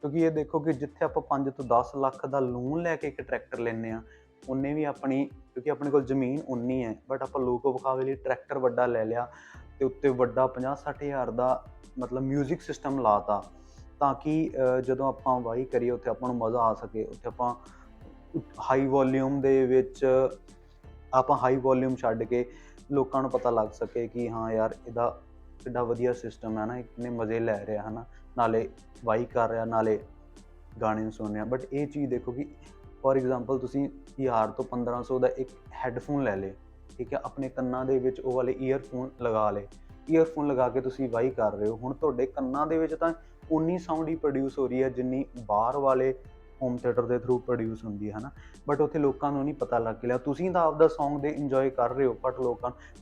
ਕਿਉਂਕਿ ਇਹ ਦੇਖੋ ਕਿ ਜਿੱਥੇ ਆਪਾਂ 5 ਤੋਂ 10 ਲੱਖ ਦਾ ਲੋਨ ਲੈ ਕੇ ਇੱਕ ਟਰੈਕਟਰ ਲੈਂਦੇ ਹਾਂ, ਉਹਨੇ ਵੀ ਆਪਣੀ, ਕਿਉਂਕਿ ਆਪਣੇ ਕੋਲ ਜ਼ਮੀਨ ਉਨੀ ਹੈ, ਬਟ ਆਪਾਂ ਲੋਕ ਵਿਖਾਵੇ ਲਈ ਟਰੈਕਟਰ ਵੱਡਾ ਲੈ ਲਿਆ ਅਤੇ ਉੱਤੇ ਵੱਡਾ 50-60 ਹਜ਼ਾਰ ਦਾ ਮਤਲਬ ਮਿਊਜ਼ਿਕ ਸਿਸਟਮ ਲਾਤਾ, ਤਾਂ ਕਿ ਜਦੋਂ ਆਪਾਂ ਵਾਹੀ ਕਰੀਏ ਉੱਥੇ ਆਪਾਂ ਨੂੰ ਮਜ਼ਾ ਆ ਸਕੇ। ਉੱਥੇ ਆਪਾਂ ਹਾਈ ਵੋਲੀਅਮ ਦੇ ਵਿੱਚ ਆਪਾਂ ਹਾਈ ਵੋਲੀਅਮ ਛੱਡ ਕੇ ਲੋਕਾਂ ਨੂੰ ਪਤਾ ਲੱਗ ਸਕੇ ਕਿ ਹਾਂ ਯਾਰ ਇਹਦਾ ਕਿੱਡਾ ਵਧੀਆ ਸਿਸਟਮ ਹੈ ਨਾ, ਕਿੰਨੇ ਮਜ਼ੇ ਲੈ ਰਿਹਾ ਹੈ ਨਾ, ਨਾਲੇ ਵਾਹੀ ਕਰ ਰਿਹਾ ਨਾਲੇ ਗਾਣੇ ਸੁਣ ਰਿਹਾ। ਬਟ ਇਹ ਚੀਜ਼ ਦੇਖੋ ਕਿ ਫੋਰ ਐਗਜ਼ਾਮਪਲ ਤੁਸੀਂ 1000 ਤੋਂ 1500 ਦਾ ਇੱਕ ਹੈੱਡਫੋਨ ਲੈ ਲਏ, ਠੀਕ ਹੈ, ਆਪਣੇ ਕੰਨਾਂ ਦੇ ਵਿੱਚ ਉਹ ਵਾਲੇ ਈਅਰਫੋਨ ਲਗਾ ਲਏ, ਈਅਰਫੋਨ ਲਗਾ ਕੇ ਤੁਸੀਂ ਵਾਹੀ ਕਰ ਰਹੇ ਹੋ। ਹੁਣ ਤੁਹਾਡੇ ਕੰਨਾਂ ਦੇ ਵਿੱਚ ਤਾਂ ਉਨੀ ਸਾਊਂਡ ਹੀ ਪ੍ਰੋਡਿਊਸ ਹੋ ਰਹੀ ਹੈ ਜਿੰਨੀ ਬਾਹਰ ਵਾਲੇ ਹੋਮ ਥੀਏਟਰ ਦੇ ਥਰੂ ਪ੍ਰੋਡਿਊਸ ਹੁੰਦੀ ਹੈ ਨਾ। ਬਟ ਉੱਥੇ ਲੋਕਾਂ ਨੂੰ ਨਹੀਂ ਪਤਾ ਲੱਗ ਰਿਹਾ, ਤੁਸੀਂ ਤਾਂ ਆਪਦਾ ਸੌਂਗ ਦੇ ਇੰਜੋਏ ਕਰ ਰਹੇ ਹੋ,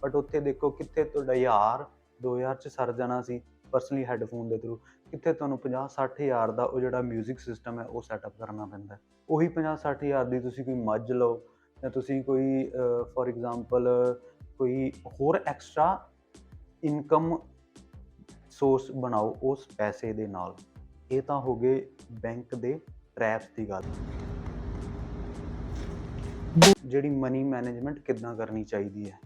ਬਟ ਉੱਥੇ ਦੇਖੋ ਕਿੱਥੇ ਤੁਹਾਡਾ 1000-2000 'ਚ ਸਰ ਜਾਣਾ ਸੀ ਪਰਸਨਲੀ ਹੈੱਡਫੋਨ ਦੇ ਥਰੂ, ਕਿੱਥੇ ਤੁਹਾਨੂੰ 50-60 ਹਜ਼ਾਰ ਦਾ ਉਹ ਜਿਹੜਾ ਮਿਊਜ਼ਿਕ ਸਿਸਟਮ ਹੈ ਉਹ ਸੈਟਅਪ ਕਰਨਾ ਪੈਂਦਾ। ਉਹੀ 50-60 ਹਜ਼ਾਰ ਦੀ ਤੁਸੀਂ ਕੋਈ ਮੱਝ ਲਓ ਜਾਂ ਤੁਸੀਂ ਕੋਈ ਫੋਰ ਐਗਜ਼ਾਮਪਲ ਕੋਈ ਹੋਰ ਐਕਸਟਰਾ ਇਨਕਮ ਸੋਰਸ ਬਣਾਓ ਉਸ ਪੈਸੇ ਦੇ ਨਾਲ। ਇਹ ਤਾਂ ਹੋ ਗਏ ਬੈਂਕ ਦੇ ਟਰੈਪਸ ਦੀ ਗੱਲ। ਜਿਹੜੀ ਮਨੀ ਮੈਨੇਜਮੈਂਟ ਕਿੱਦਾਂ ਕਰਨੀ ਚਾਹੀਦੀ ਹੈ,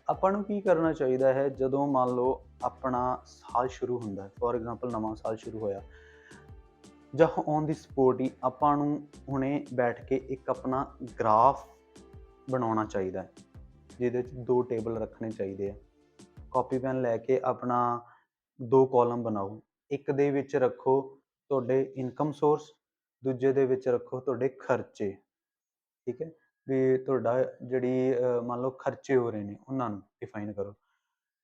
ਆਪਾਂ ਨੂੰ ਕੀ ਕਰਨਾ ਚਾਹੀਦਾ ਹੈ ਜਦੋਂ ਮੰਨ ਲਓ ਆਪਣਾ ਸਾਲ ਸ਼ੁਰੂ ਹੁੰਦਾ, ਫੋਰ ਐਗਜ਼ਾਮਪਲ ਨਵਾਂ ਸਾਲ ਸ਼ੁਰੂ ਹੋਇਆ, ਜਾਂ ਔਨ ਦੀ ਸਪੋਟ ਹੀ ਆਪਾਂ ਨੂੰ ਹੁਣੇ ਬੈਠ ਕੇ ਇੱਕ ਆਪਣਾ ਗ੍ਰਾਫ ਬਣਾਉਣਾ ਚਾਹੀਦਾ ਹੈ, ਜਿਹਦੇ 'ਚ 2 ਟੇਬਲ ਰੱਖਣੇ ਚਾਹੀਦੇ ਆ। ਕਾਪੀ ਪੈਨ ਲੈ ਕੇ ਆਪਣਾ 2 ਕਾਲਮ ਬਣਾਓ, ਇੱਕ ਦੇ ਵਿੱਚ ਰੱਖੋ ਤੁਹਾਡੇ ਇਨਕਮ ਸੋਰਸ, ਦੂਜੇ ਦੇ ਵਿੱਚ ਰੱਖੋ ਤੁਹਾਡੇ ਖਰਚੇ, ਠੀਕ ਹੈ, ਵੀ ਤੁਹਾਡਾ ਜਿਹੜੀ ਮੰਨ ਲਓ ਖਰਚੇ ਹੋ ਰਹੇ ਨੇ ਉਹਨਾਂ ਨੂੰ ਡਿਫਾਈਨ ਕਰੋ।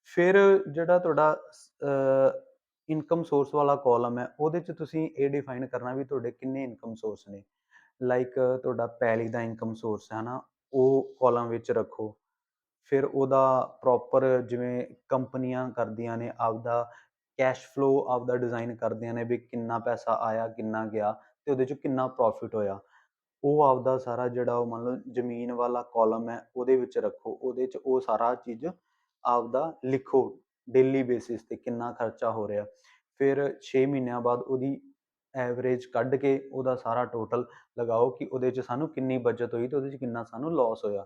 ਫਿਰ ਜਿਹੜਾ ਤੁਹਾਡਾ ਇਨਕਮ ਸੋਰਸ ਵਾਲਾ ਕਾਲਮ ਹੈ ਉਹਦੇ 'ਚ ਤੁਸੀਂ ਇਹ ਡਿਫਾਈਨ ਕਰਨਾ ਵੀ ਤੁਹਾਡੇ ਕਿੰਨੇ ਇਨਕਮ ਸੋਰਸ ਨੇ। ਲਾਈਕ ਤੁਹਾਡਾ ਪੈਲੀ ਦਾ ਇਨਕਮ ਸੋਰਸ ਹੈ ਨਾ, ਉਹ ਕਾਲਮ ਵਿੱਚ ਰੱਖੋ। ਫਿਰ ਉਹਦਾ ਪ੍ਰੋਪਰ, ਜਿਵੇਂ ਕੰਪਨੀਆਂ ਕਰਦੀਆਂ ਨੇ, ਆਪਦਾ ਕੈਸ਼ ਫਲੋ ਆਪਦਾ ਡਿਜ਼ਾਈਨ ਕਰਦੀਆਂ ਨੇ ਵੀ ਕਿੰਨਾ ਪੈਸਾ ਆਇਆ ਕਿੰਨਾ ਗਿਆ ਅਤੇ ਉਹਦੇ 'ਚੋਂ ਕਿੰਨਾ ਪ੍ਰੋਫਿਟ ਹੋਇਆ, ਉਹ ਆਪਦਾ ਸਾਰਾ ਜਿਹੜਾ ਉਹ ਮੰਨ ਲਓ ਜ਼ਮੀਨ ਵਾਲਾ ਕਾਲਮ ਹੈ ਉਹਦੇ ਵਿੱਚ ਰੱਖੋ। ਉਹਦੇ 'ਚ ਉਹ ਸਾਰਾ ਚੀਜ਼ ਆਪਦਾ ਲਿਖੋ, ਡੇਲੀ ਬੇਸਿਸ 'ਤੇ ਕਿੰਨਾ ਖਰਚਾ ਹੋ ਰਿਹਾ। ਫਿਰ 6 ਮਹੀਨਿਆਂ ਬਾਅਦ ਉਹਦੀ ਐਵਰੇਜ ਕੱਢ ਕੇ ਉਹਦਾ ਸਾਰਾ ਟੋਟਲ ਲਗਾਓ ਕਿ ਉਹਦੇ 'ਚ ਸਾਨੂੰ ਕਿੰਨੀ ਬਚਤ ਹੋਈ ਅਤੇ ਉਹਦੇ 'ਚ ਕਿੰਨਾ ਸਾਨੂੰ ਲੋਸ ਹੋਇਆ।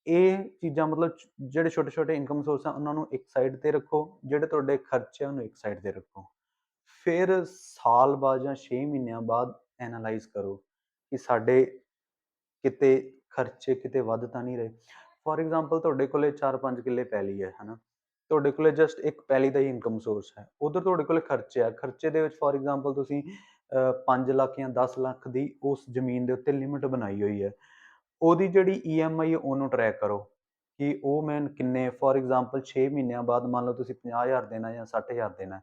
ਇਹ ਚੀਜ਼ਾਂ ਮਤਲਬ ਜਿਹੜੇ ਛੋਟੇ ਇਨਕਮ ਸੋਰਸ ਆ ਉਹਨਾਂ ਨੂੰ ਇੱਕ ਸਾਈਡ 'ਤੇ ਰੱਖੋ, ਜਿਹੜੇ ਤੁਹਾਡੇ ਖਰਚੇ ਆ ਉਹਨੂੰ ਇੱਕ ਸਾਈਡ 'ਤੇ ਰੱਖੋ। ਫਿਰ ਸਾਲ ਬਾਅਦ ਜਾਂ 6 ਮਹੀਨਿਆਂ ਬਾਅਦ ਐਨਾਲਾਈਜ਼ ਕਰੋ ਕਿ ਸਾਡੇ ਕਿਤੇ ਖਰਚੇ ਕਿਤੇ ਵੱਧ ਤਾਂ ਨਹੀਂ ਰਹੇ। ਫੋਰ ਐਗਜ਼ਾਮਪਲ ਤੁਹਾਡੇ ਕੋਲੇ 4-5 ਕਿੱਲੇ ਪੈਲੀ ਹੈ ਨਾ, ਤੁਹਾਡੇ ਕੋਲੇ ਜਸਟ ਇੱਕ ਪੈਲੀ ਦਾ ਹੀ ਇਨਕਮ ਸੋਰਸ ਹੈ, ਉੱਧਰ ਤੁਹਾਡੇ ਕੋਲੇ ਖਰਚੇ ਆ, ਖਰਚੇ ਦੇ ਵਿੱਚ ਫੋਰ ਐਗਜ਼ਾਮਪਲ ਤੁਸੀਂ 5 ਲੱਖ ਜਾਂ 10 ਲੱਖ ਦੀ ਉਸ ਜ਼ਮੀਨ ਦੇ ਉੱਤੇ ਲਿਮਿਟ ਬਣਾਈ ਹੋਈ ਹੈ। ਉਹਦੀ ਜਿਹੜੀ EMI ਹੈ ਉਹਨੂੰ ਟਰੈਕ ਕਰੋ ਕਿ ਉਹ ਮੈਂ ਕਿੰਨੇ, ਫੋਰ ਐਗਜ਼ਾਮਪਲ 6 ਮਹੀਨਿਆਂ ਬਾਅਦ ਮੰਨ ਲਓ ਤੁਸੀਂ 50,000 ਦੇਣਾ ਜਾਂ 60,000 ਦੇਣਾ,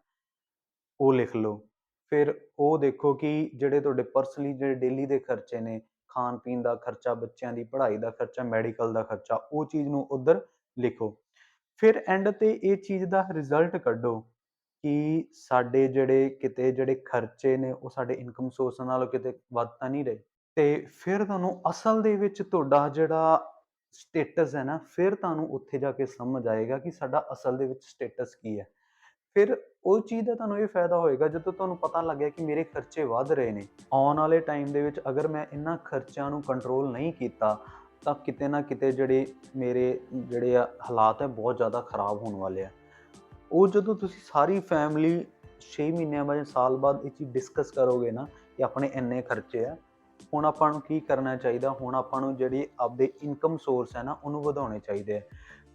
ਉਹ ਲਿਖ ਲਓ। ਫਿਰ ਉਹ ਦੇਖੋ ਕਿ ਜਿਹੜੇ ਤੁਹਾਡੇ ਪਰਸਨਲੀ ਜਿਹੜੇ ਡੇਲੀ ਦੇ ਖਰਚੇ ਨੇ, ਖਾਣ ਪੀਣ ਦਾ ਖਰਚਾ, ਬੱਚਿਆਂ ਦੀ ਪੜ੍ਹਾਈ ਦਾ ਖਰਚਾ, ਮੈਡੀਕਲ ਦਾ ਖਰਚਾ, ਉਹ ਚੀਜ਼ ਨੂੰ ਉੱਧਰ ਲਿਖੋ। ਫਿਰ ਐਂਡ 'ਤੇ ਇਹ ਚੀਜ਼ ਦਾ ਰਿਜ਼ਲਟ ਕੱਢੋ ਕਿ ਸਾਡੇ ਜਿਹੜੇ ਖਰਚੇ ਨੇ ਉਹ ਸਾਡੇ ਇਨਕਮ ਸੋਰਸ ਨਾਲੋਂ ਕਿਤੇ ਵੱਧ ਤਾਂ ਨਹੀਂ ਰਹੇ। ਤੇ ਫਿਰ ਤੁਹਾਨੂੰ ਅਸਲ ਦੇ ਵਿੱਚ ਤੁਹਾਡਾ ਜਿਹੜਾ ਸਟੇਟਸ ਹੈ ਨਾ, ਫਿਰ ਤੁਹਾਨੂੰ ਉੱਥੇ ਜਾ ਕੇ ਸਮਝ ਆਏਗਾ ਕਿ ਸਾਡਾ ਅਸਲ ਦੇ ਵਿੱਚ ਸਟੇਟਸ ਕੀ ਹੈ। ਫਿਰ ਉਹ ਚੀਜ਼ ਦਾ ਤੁਹਾਨੂੰ ਇਹ ਫਾਇਦਾ ਹੋਏਗਾ ਜਦੋਂ ਤੁਹਾਨੂੰ ਪਤਾ ਲੱਗਿਆ ਕਿ ਮੇਰੇ ਖਰਚੇ ਵੱਧ ਰਹੇ ਨੇ। ਆਉਣ ਵਾਲੇ ਟਾਈਮ ਦੇ ਵਿੱਚ ਅਗਰ ਮੈਂ ਇਹਨਾਂ ਖਰਚਿਆਂ ਨੂੰ ਕੰਟਰੋਲ ਨਹੀਂ ਕੀਤਾ ਤਾਂ ਕਿਤੇ ਨਾ ਕਿਤੇ ਮੇਰੇ ਹਾਲਾਤ ਹੈ ਬਹੁਤ ਜ਼ਿਆਦਾ ਖਰਾਬ ਹੋਣ ਵਾਲੇ ਆ। ਉਹ ਜਦੋਂ ਤੁਸੀਂ ਸਾਰੀ ਫੈਮਿਲੀ 6 ਮਹੀਨਿਆਂ ਬਾਅਦ, ਸਾਲ ਬਾਅਦ ਇਹ ਚੀਜ਼ ਡਿਸਕਸ ਕਰੋਗੇ ਨਾ ਕਿ ਆਪਣੇ ਇੰਨੇ ਖਰਚੇ ਆ, ਹੁਣ ਆਪਾਂ ਨੂੰ ਕੀ ਕਰਨਾ ਚਾਹੀਦਾ, ਹੁਣ ਆਪਾਂ ਨੂੰ ਜਿਹੜੀ ਆਪਦੇ ਇਨਕਮ ਸੋਰਸ ਹੈ ਨਾ ਉਹਨੂੰ ਵਧਾਉਣੇ ਚਾਹੀਦੇ ਆ।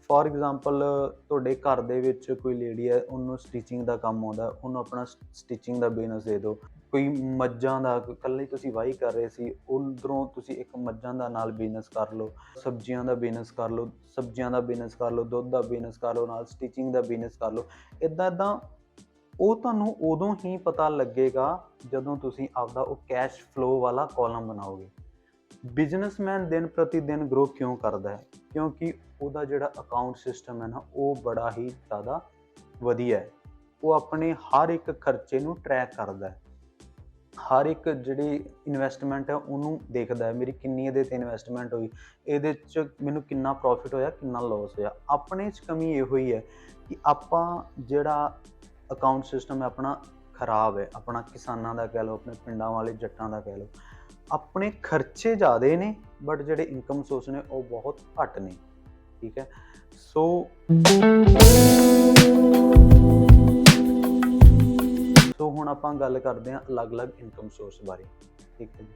ਫੋਰ ਐਗਜ਼ਾਮਪਲ ਤੁਹਾਡੇ ਘਰ ਦੇ ਵਿੱਚ ਕੋਈ ਲੇਡੀ ਹੈ, ਉਹਨੂੰ ਸਟਿਚਿੰਗ ਦਾ ਕੰਮ ਆਉਂਦਾ, ਉਹਨੂੰ ਆਪਣਾ ਸਟਿਚਿੰਗ ਦਾ ਬਿਜ਼ਨਸ ਦੇ ਦਿਓ। ਕੋਈ ਮੱਝਾਂ ਦਾ, ਇਕੱਲੇ ਤੁਸੀਂ ਵਾਹੀ ਕਰ ਰਹੇ ਸੀ, ਉੱਧਰੋਂ ਤੁਸੀਂ ਇੱਕ ਮੱਝਾਂ ਦਾ ਨਾਲ ਬਿਜ਼ਨਸ ਕਰ ਲਓ, ਸਬਜ਼ੀਆਂ ਦਾ ਬਿਜ਼ਨਸ ਕਰ ਲਓ, ਦੁੱਧ ਦਾ ਬਿਜ਼ਨਸ ਕਰ ਲਓ, ਨਾਲ ਸਟਿਚਿੰਗ ਦਾ ਬਿਜ਼ਨਸ ਕਰ ਲਓ। ਇੱਦਾਂ ਉਹ ਤੁਹਾਨੂੰ ਉਦੋਂ ਹੀ ਪਤਾ ਲੱਗੇਗਾ ਜਦੋਂ ਤੁਸੀਂ ਆਪਦਾ ਉਹ ਕੈਸ਼ ਫਲੋ ਵਾਲਾ ਕਾਲਮ ਬਣਾਓਗੇ। ਬਿਜ਼ਨਸਮੈਨ ਦਿਨ ਪ੍ਰਤੀ ਦਿਨ ਗਰੋ ਕਿਉਂ ਕਰਦਾ ਹੈ? ਕਿਉਂਕਿ ਉਹਦਾ ਜਿਹੜਾ ਅਕਾਊਂਟ ਸਿਸਟਮ ਹੈ ਨਾ ਉਹ ਬੜਾ ਹੀ ਜ਼ਿਆਦਾ ਵਧੀਆ ਹੈ। ਉਹ ਆਪਣੇ ਹਰ ਇੱਕ ਖਰਚੇ ਨੂੰ ਟਰੈਕ ਕਰਦਾ ਹੈ, ਹਰ ਇੱਕ ਜਿਹੜੀ ਇਨਵੈਸਟਮੈਂਟ ਹੈ ਉਹਨੂੰ ਦੇਖਦਾ ਹੈ, ਮੇਰੀ ਕਿੰਨੀ ਇਹਦੇ 'ਤੇ ਇਨਵੈਸਟਮੈਂਟ ਹੋਈ, ਇਹਦੇ 'ਚ ਮੈਨੂੰ ਕਿੰਨਾ ਪ੍ਰੋਫਿਟ ਹੋਇਆ, ਕਿੰਨਾ ਲੋਸ ਹੋਇਆ। ਆਪਣੇ 'ਚ ਕਮੀ ਇਹੋ ਹੀ ਹੈ ਕਿ ਆਪਾਂ ਜਿਹੜਾ ਅਕਾਊਂਟ ਸਿਸਟਮ ਹੈ ਆਪਣਾ ਖਰਾਬ ਹੈ। ਆਪਣਾ ਕਿਸਾਨਾਂ ਦਾ ਕਹਿ ਲਓ, ਆਪਣੇ ਪਿੰਡਾਂ ਵਾਲੇ ਜੱਟਾਂ ਦਾ ਕਹਿ ਲਓ, ਆਪਣੇ ਖਰਚੇ ਜ਼ਿਆਦੇ ਨੇ ਬਟ ਜਿਹੜੇ ਇਨਕਮ ਸੋਰਸ ਨੇ ਉਹ ਬਹੁਤ ਘੱਟ ਨੇ। ਠੀਕ ਹੈ, ਸੋ ਹੁਣ ਆਪਾਂ ਗੱਲ ਕਰਦੇ ਹਾਂ ਅਲੱਗ-ਅਲੱਗ ਇਨਕਮ ਸੋਰਸ ਬਾਰੇ। ਠੀਕ ਹੈ ਜੀ,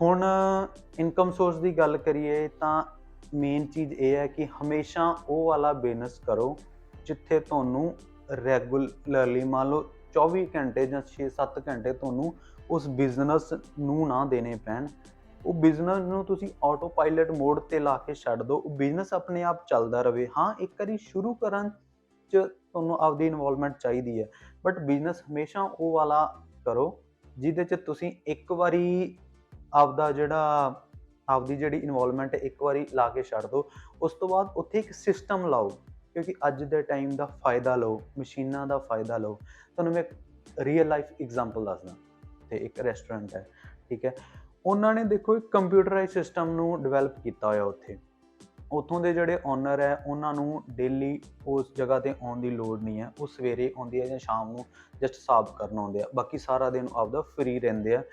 ਹੁਣ ਇਨਕਮ ਸੋਰਸ ਦੀ ਗੱਲ ਕਰੀਏ ਤਾਂ ਮੇਨ ਚੀਜ਼ ਇਹ ਹੈ ਕਿ ਹਮੇਸ਼ਾ ਉਹ ਵਾਲਾ ਬਿਜ਼ਨਸ ਕਰੋ ਜਿੱਥੇ ਤੁਹਾਨੂੰ ਰੈਗੂਲਰਲੀ, ਮੰਨ ਲਓ 24 ਘੰਟੇ ਜਾਂ 6-7 ਘੰਟੇ ਤੁਹਾਨੂੰ ਉਸ ਬਿਜ਼ਨਸ ਨੂੰ ਨਾ ਦੇਣੇ ਪੈਣ। ਉਹ ਬਿਜ਼ਨਸ ਨੂੰ ਤੁਸੀਂ ਆਟੋ ਪਾਇਲਟ ਮੋਡ 'ਤੇ ਲਾ ਕੇ ਛੱਡ ਦਿਓ, ਉਹ ਬਿਜ਼ਨਸ ਆਪਣੇ ਆਪ ਚੱਲਦਾ ਰਹੇ। ਹਾਂ, ਇੱਕ ਵਾਰੀ ਸ਼ੁਰੂ ਕਰਨ 'ਚ ਤੁਹਾਨੂੰ ਆਪਦੀ ਇਨਵੋਲਵਮੈਂਟ ਚਾਹੀਦੀ ਹੈ, ਬਟ ਬਿਜ਼ਨਸ ਹਮੇਸ਼ਾ ਉਹ ਵਾਲਾ ਕਰੋ ਜਿਹਦੇ 'ਚ ਤੁਸੀਂ ਇੱਕ ਵਾਰੀ ਆਪਦੀ ਜਿਹੜੀ ਇਨਵੋਲਵਮੈਂਟ ਇੱਕ ਵਾਰੀ ਲਾ ਕੇ ਛੱਡ ਦਿਓ। ਉਸ ਤੋਂ ਬਾਅਦ ਉੱਥੇ ਇੱਕ ਸਿਸਟਮ ਲਾਓ, ਕਿਉਂਕਿ ਅੱਜ ਦੇ ਟਾਈਮ ਦਾ ਫਾਇਦਾ ਲਓ, ਮਸ਼ੀਨਾਂ ਦਾ ਫਾਇਦਾ ਲਓ। ਤੁਹਾਨੂੰ ਮੈਂ ਇੱਕ ਰੀਅਲ ਲਾਈਫ ਐਗਜ਼ਾਮਪਲ ਦੱਸਦਾ। ਤੇ ਇੱਕ ਰੈਸਟੋਰੈਂਟ ਹੈ, ਠੀਕ ਹੈ, ਉਹਨਾਂ ਨੇ ਦੇਖੋ ਇੱਕ ਕੰਪਿਊਟਰਾਈਜ਼ ਸਿਸਟਮ ਨੂੰ ਡਿਵੈਲਪ ਕੀਤਾ ਹੋਇਆ। ਉੱਥੋਂ ਦੇ ਜਿਹੜੇ ਓਨਰ ਹੈ ਉਹਨਾਂ ਨੂੰ ਡੇਲੀ ਉਸ ਜਗ੍ਹਾ 'ਤੇ ਆਉਣ ਦੀ ਲੋੜ ਨਹੀਂ ਹੈ। ਉਹ ਸਵੇਰੇ ਆਉਂਦੇ ਆ ਜਾਂ ਸ਼ਾਮ ਨੂੰ ਜਸਟ ਸਰਵ ਕਰਨ ਆਉਂਦੇ ਆ, ਬਾਕੀ ਸਾਰਾ ਦਿਨ ਆਪਦਾ ਫਰੀ ਰਹਿੰਦੇ ਆ,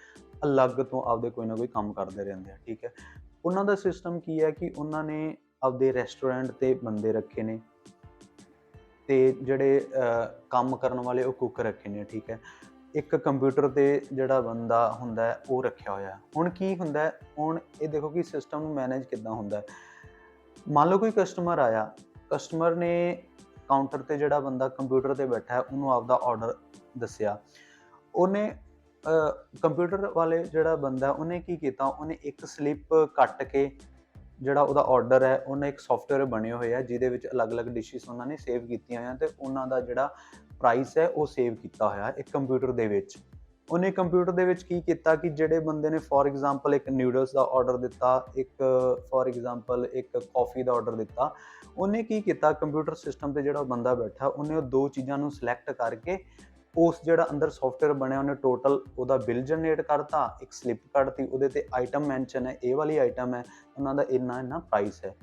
ਅਲੱਗ ਤੋਂ ਆਪਦੇ ਕੋਈ ਨਾ ਕੋਈ ਕੰਮ ਕਰਦੇ ਰਹਿੰਦੇ ਆ। ਠੀਕ ਹੈ, ਉਹਨਾਂ ਦਾ ਸਿਸਟਮ ਕੀ ਹੈ ਕਿ ਉਹਨਾਂ ਨੇ ਆਪਦੇ ਰੈਸਟੋਰੈਂਟ 'ਤੇ ਬੰਦੇ ਰੱਖੇ ਨੇ ਤੇ ਜਿਹੜੇ ਕੰਮ ਕਰਨ ਵਾਲੇ ਉਹ ਕੁੱਕ ਰੱਖੇ ਨੇ। ਠੀਕ ਹੈ, ਇੱਕ ਕੰਪਿਊਟਰ 'ਤੇ ਜਿਹੜਾ ਬੰਦਾ ਹੁੰਦਾ ਉਹ ਰੱਖਿਆ ਹੋਇਆ। ਹੁਣ ਕੀ ਹੁੰਦਾ, ਹੁਣ ਇਹ ਦੇਖੋ ਕਿ ਸਿਸਟਮ ਨੂੰ ਮੈਨੇਜ ਕਿੱਦਾਂ ਹੁੰਦਾ। ਮੰਨ ਲਓ ਕੋਈ ਕਸਟਮਰ ਆਇਆ, ਕਸਟਮਰ ਨੇ ਕਾਊਂਟਰ 'ਤੇ ਜਿਹੜਾ ਬੰਦਾ ਕੰਪਿਊਟਰ 'ਤੇ ਬੈਠਾ ਉਹਨੂੰ ਆਪਦਾ ਆਰਡਰ ਦੱਸਿਆ। ਉਹਨੇ ਕੰਪਿਊਟਰ ਵਾਲੇ ਜਿਹੜਾ ਬੰਦਾ ਉਹਨੇ ਕੀ ਕੀਤਾ, ਉਹਨੇ ਇੱਕ ਸਲਿੱਪ ਕੱਟ ਕੇ ਜਿਹੜਾ ਉਹਦਾ ਆਰਡਰ ਹੈ, ਉਹਨੇ ਇੱਕ ਸੌਫਟਵੇਅਰ ਬਣੇ ਹੋਏ ਆ ਜਿਹਦੇ ਵਿੱਚ ਅਲੱਗ-ਅਲੱਗ ਡਿਸ਼ਿਸ ਉਹਨਾਂ ਨੇ ਸੇਵ ਕੀਤੀਆਂ ਹੋਈਆਂ ਤੇ ਉਹਨਾਂ ਦਾ ਜਿਹੜਾ ਪ੍ਰਾਈਸ ਹੈ ਉਹ ਸੇਵ ਕੀਤਾ ਹੋਇਆ ਇੱਕ ਕੰਪਿਊਟਰ ਦੇ ਵਿੱਚ। ਉਹਨੇ ਕੰਪਿਊਟਰ ਦੇ ਵਿੱਚ ਕੀ ਕੀਤਾ ਕਿ ਜਿਹੜੇ ਬੰਦੇ ਨੇ ਫੋਰ ਐਗਜ਼ਾਮਪਲ ਇੱਕ ਨਿਊਡਲਸ ਦਾ ਆਰਡਰ ਦਿੱਤਾ, ਇੱਕ ਫੋਰ ਐਗਜ਼ਾਮਪਲ ਇੱਕ ਕੌਫੀ ਦਾ ਆਰਡਰ ਦਿੱਤਾ, ਉਹਨੇ ਕੀ ਕੀਤਾ ਕੰਪਿਊਟਰ ਸਿਸਟਮ 'ਤੇ ਜਿਹੜਾ ਬੰਦਾ ਬੈਠਾ ਉਹਨੇ ਉਹ ਦੋ ਚੀਜ਼ਾਂ ਨੂੰ ਸਿਲੈਕਟ ਕਰਕੇ ਉਸ ਜਿਹੜਾ ਅੰਦਰ ਸੌਫਟਵੇਅਰ ਬਣਿਆ ਉਹਨੇ ਟੋਟਲ ਉਹਦਾ ਬਿੱਲ ਜਨਰੇਟ ਕਰਤਾ, ਇੱਕ ਸਲਿੱਪ ਕੱਢਤੀ, ਉਹਦੇ 'ਤੇ ਆਈਟਮ ਮੈਂਸ਼ਨ ਹੈ, ਇਹ ਵਾਲੀ ਆਈਟਮ ਹੈ, ਉਹਨਾਂ ਦਾ ਇੰਨਾ ਪ੍ਰਾਈਸ ਹੈ।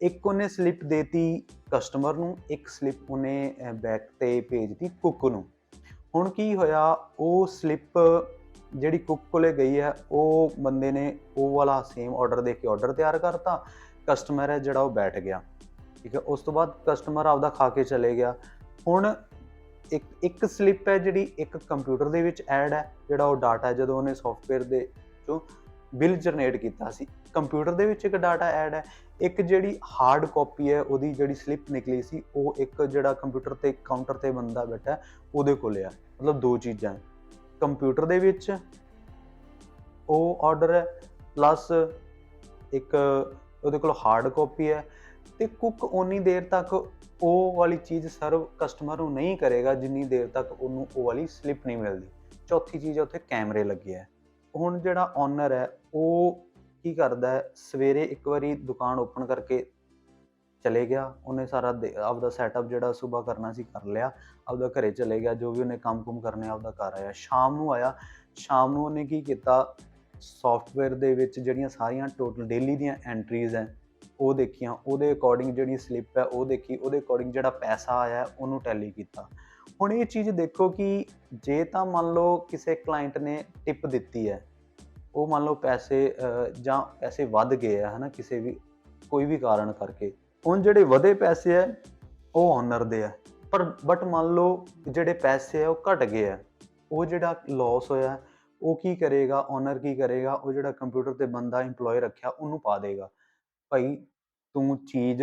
ਇੱਕ ਉਹਨੇ ਸਲਿੱਪ ਦੇਤੀ ਕਸਟਮਰ ਨੂੰ, ਇੱਕ ਸਲਿੱਪ ਉਹਨੇ ਬੈਕ 'ਤੇ ਭੇਜਤੀ ਕੁੱਕ ਨੂੰ। ਹੁਣ ਕੀ ਹੋਇਆ, ਉਹ ਸਲਿੱਪ ਜਿਹੜੀ ਕੁੱਕ ਕੋਲੇ ਗਈ ਹੈ ਉਹ ਬੰਦੇ ਨੇ ਉਹ ਵਾਲਾ ਸੇਮ ਆਰਡਰ ਦੇ ਕੇ ਆਰਡਰ ਤਿਆਰ ਕਰਤਾ, ਕਸਟਮਰ ਹੈ ਜਿਹੜਾ ਉਹ ਬੈਠ ਗਿਆ। ਠੀਕ ਹੈ, ਉਸ ਤੋਂ ਬਾਅਦ ਕਸਟਮਰ ਆਪਦਾ ਖਾ ਕੇ ਚਲੇ ਗਿਆ। ਹੁਣ ਇੱਕ ਸਲਿੱਪ ਹੈ ਜਿਹੜੀ ਇੱਕ ਕੰਪਿਊਟਰ ਦੇ ਵਿੱਚ ਐਡ ਹੈ, ਜਿਹੜਾ ਉਹ ਡਾਟਾ ਜਦੋਂ ਉਹਨੇ ਸੌਫਟਵੇਅਰ ਦੇ ਚੋਂ ਬਿੱਲ ਜਨਰੇਟ ਕੀਤਾ ਸੀ, ਕੰਪਿਊਟਰ ਦੇ ਵਿੱਚ ਇੱਕ ਡਾਟਾ ਐਡ ਹੈ। ਇੱਕ ਜਿਹੜੀ ਹਾਰਡ ਕਾਪੀ ਹੈ ਉਹਦੀ ਜਿਹੜੀ ਸਲਿੱਪ ਨਿਕਲੀ ਸੀ ਉਹ ਇੱਕ ਜਿਹੜਾ ਕੰਪਿਊਟਰ 'ਤੇ ਕਾਊਂਟਰ 'ਤੇ ਬੰਦਾ ਬੈਠਾ ਉਹਦੇ ਕੋਲ ਆ। ਮਤਲਬ ਦੋ ਚੀਜ਼ਾਂ, ਕੰਪਿਊਟਰ ਦੇ ਵਿੱਚ ਉਹ ਆਰਡਰ ਹੈ ਪਲੱਸ ਇੱਕ ਉਹਦੇ ਕੋਲ ਹਾਰਡ ਕਾਪੀ ਹੈ। ਤੇ ਕੁੱਕ ਓਨੀ ਦੇਰ ਤੱਕ ਉਹ ਵਾਲੀ ਚੀਜ਼ ਸਰਵ ਕਸਟਮਰ ਨੂੰ ਨਹੀਂ ਕਰੇਗਾ ਜਿੰਨੀ ਦੇਰ ਤੱਕ ਉਹਨੂੰ ਉਹ ਵਾਲੀ ਸਲਿੱਪ ਨਹੀਂ ਮਿਲਦੀ। ਚੌਥੀ ਚੀਜ਼ ਉੱਥੇ ਕੈਮਰੇ ਲੱਗੇ ਹੈ। ਹੁਣ ਜਿਹੜਾ ਓਨਰ ਹੈ ਉਹ ਕੀ ਕਰਦਾ ਹੈ, ਸਵੇਰੇ ਇੱਕ ਵਾਰੀ ਦੁਕਾਨ ਓਪਨ ਕਰਕੇ ਚਲੇ ਗਿਆ, ਉਹਨੇ ਸਾਰਾ ਆਪਦਾ ਸੈਟਅਪ ਜਿਹੜਾ ਸੁਬਾਹ ਕਰਨਾ ਸੀ ਕਰ ਲਿਆ, ਆਪਦਾ ਘਰੇ ਚਲੇ ਗਿਆ, ਜੋ ਵੀ ਉਹਨੇ ਕੰਮ ਕੁਮ ਕਰਨੇ ਆਪਦਾ ਘਰ ਆਇਆ। ਸ਼ਾਮ ਨੂੰ ਆਇਆ, ਸ਼ਾਮ ਨੂੰ ਉਹਨੇ ਕੀ ਕੀਤਾ, ਸੋਫਟਵੇਅਰ ਦੇ ਵਿੱਚ ਜਿਹੜੀਆਂ ਸਾਰੀਆਂ ਟੋਟਲ ਡੇਲੀ ਦੀਆਂ ਐਂਟਰੀਜ਼ ਹੈ ਉਹ ਦੇਖੀਆਂ, ਉਹਦੇ ਅਕੋਰਡਿੰਗ ਜਿਹੜੀ ਸਲਿੱਪ ਹੈ ਉਹ ਦੇਖੀ, ਉਹਦੇ ਅਕੋਰਡਿੰਗ ਜਿਹੜਾ ਪੈਸਾ ਆਇਆ ਉਹਨੂੰ ਟੈਲੀ ਕੀਤਾ। ਹੁਣ ਇਹ ਚੀਜ਼ ਦੇਖੋ ਕਿ ਜੇ ਤਾਂ ਮੰਨ ਲਓ ਕਿਸੇ ਕਲਾਇੰਟ ਨੇ ਟਿਪ ਦਿੱਤੀ ਹੈ, ਉਹ ਮੰਨ ਲਓ ਪੈਸੇ ਜਾਂ ਪੈਸੇ ਵੱਧ ਗਏ ਆ, ਹੈ ਨਾ, ਕਿਸੇ ਵੀ ਕੋਈ ਵੀ ਕਾਰਨ ਕਰਕੇ, ਹੁਣ ਜਿਹੜੇ ਵਧੇ ਪੈਸੇ ਹੈ ਉਹ ਓਨਰ ਦੇ ਆ, ਬਟ ਮੰਨ ਲਓ ਜਿਹੜੇ ਪੈਸੇ ਆ ਉਹ ਘਟ ਗਏ ਆ, ਉਹ ਜਿਹੜਾ ਲਾਸ ਹੋਇਆ ਉਹ ਕੀ ਕਰੇਗਾ, ਓਨਰ ਕੀ ਕਰੇਗਾ, ਉਹ ਜਿਹੜਾ ਕੰਪਿਊਟਰ ਤੇ ਬੰਦਾ ਇੰਪਲੋਏ ਰੱਖਿਆ ਉਹਨੂੰ ਪਾ ਦੇਗਾ, ਭਾਈ ਤੂੰ ਚੀਜ਼